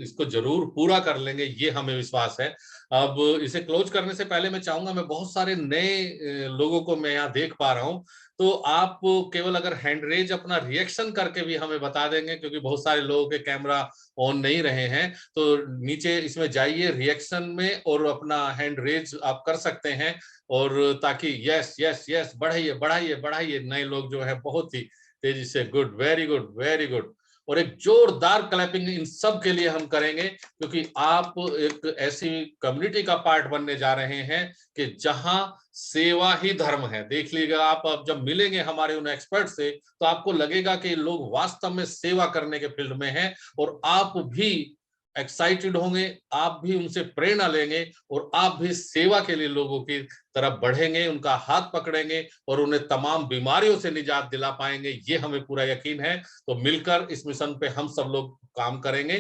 इसको जरूर पूरा कर लेंगे, ये हमें विश्वास है। अब इसे क्लोज करने से पहले मैं चाहूंगा, मैं बहुत सारे नए लोगों को मैं यहाँ देख पा रहा हूँ, तो आप केवल अगर हैंड रेज अपना रिएक्शन करके भी हमें बता देंगे, क्योंकि बहुत सारे लोगों के कैमरा ऑन नहीं रहे हैं, तो नीचे इसमें जाइए रिएक्शन में और अपना हैंड रेज आप कर सकते हैं, और ताकि यस यस यस बढ़ाइए बढ़ाइए बढ़ाइए, नए लोग जो है बहुत ही तेजी से। Good, very good, very good. और एक जोरदार क्लैपिंग इन सब के लिए हम करेंगे, क्योंकि आप एक ऐसी कम्युनिटी का पार्ट बनने जा रहे हैं कि जहां सेवा ही धर्म है। देख लीजिएगा आप, अब जब मिलेंगे हमारे उन एक्सपर्ट से, तो आपको लगेगा कि लोग वास्तव में सेवा करने के फील्ड में हैं, और आप भी एक्साइटेड होंगे, आप भी उनसे प्रेरणा लेंगे, और आप भी सेवा के लिए लोगों की तरफ बढ़ेंगे, उनका हाथ पकड़ेंगे और उन्हें तमाम बीमारियों से निजात दिला पाएंगे, ये हमें पूरा यकीन है। तो मिलकर इस मिशन पे हम सब लोग काम करेंगे।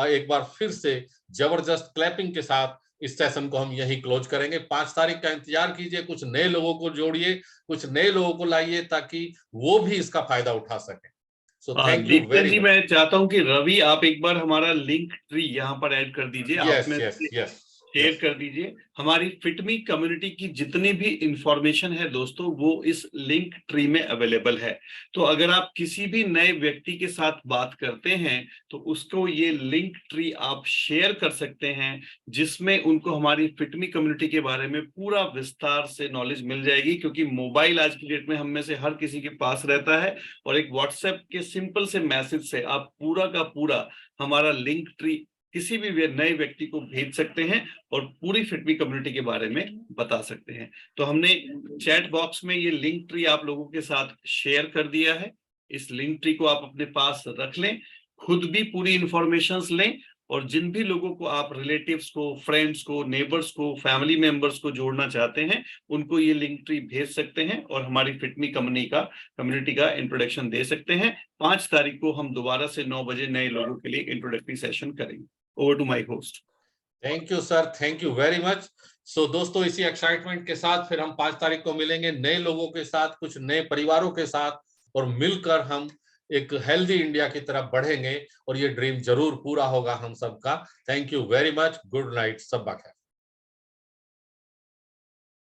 एक बार फिर से जबरदस्त क्लैपिंग के साथ इस सेशन को हम यही क्लोज करेंगे। 5 तारीख का इंतजार कीजिए, कुछ नए लोगों को जोड़िए, कुछ नए लोगों को लाइए, ताकि वो भी इसका फायदा उठा सके। So thank you very much. मैं चाहता हूं कि रवि, आप एक बार हमारा लिंक ट्री यहाँ पर ऐड कर दीजिए। Yes. शेयर कर दीजिए। हमारी फिटमी कम्युनिटी की जितनी भी इंफॉर्मेशन है दोस्तों, वो इस लिंक ट्री में अवेलेबल है। तो अगर आप किसी भी नए व्यक्ति के साथ बात करते हैं तो उसको ये लिंक ट्री आप शेयर कर सकते हैं, जिसमें उनको हमारी फिटमी कम्युनिटी के बारे में पूरा विस्तार से नॉलेज मिल जाएगी। क्योंकि मोबाइल आज की डेट में हम में से हर किसी के पास रहता है, और एक व्हाट्सएप के सिंपल से मैसेज से आप पूरा का पूरा हमारा लिंक ट्री किसी भी नए व्यक्ति को भेज सकते हैं और पूरी फिटमी कम्युनिटी के बारे में बता सकते हैं। तो हमने चैट बॉक्स में ये लिंक ट्री आप लोगों के साथ शेयर कर दिया है। इस लिंक ट्री को आप अपने पास रख लें, खुद भी पूरी इंफॉर्मेशंस लें, और जिन भी लोगों को आप रिलेटिव्स को, फ्रेंड्स को, नेबर्स को, फैमिली मेंबर्स को जोड़ना चाहते हैं, उनको ये लिंक ट्री भेज सकते हैं और हमारी फिटमी कम्युनिटी का इंट्रोडक्शन दे सकते हैं। 5 तारीख को हम दोबारा से 9 बजे नए लोगों के लिए इंट्रोडक्टरी सेशन करेंगे। Over to my host. Thank you sir, thank you very much. So दोस्तों, इसी एक्साइटमेंट के साथ फिर हम 5 तारीख को मिलेंगे नए लोगों के साथ, कुछ नए परिवारों के साथ, और मिलकर हम एक हेल्दी इंडिया की तरफ बढ़ेंगे, और ये ड्रीम जरूर पूरा होगा हम सबका। Thank you very much. Good night, सब खैर।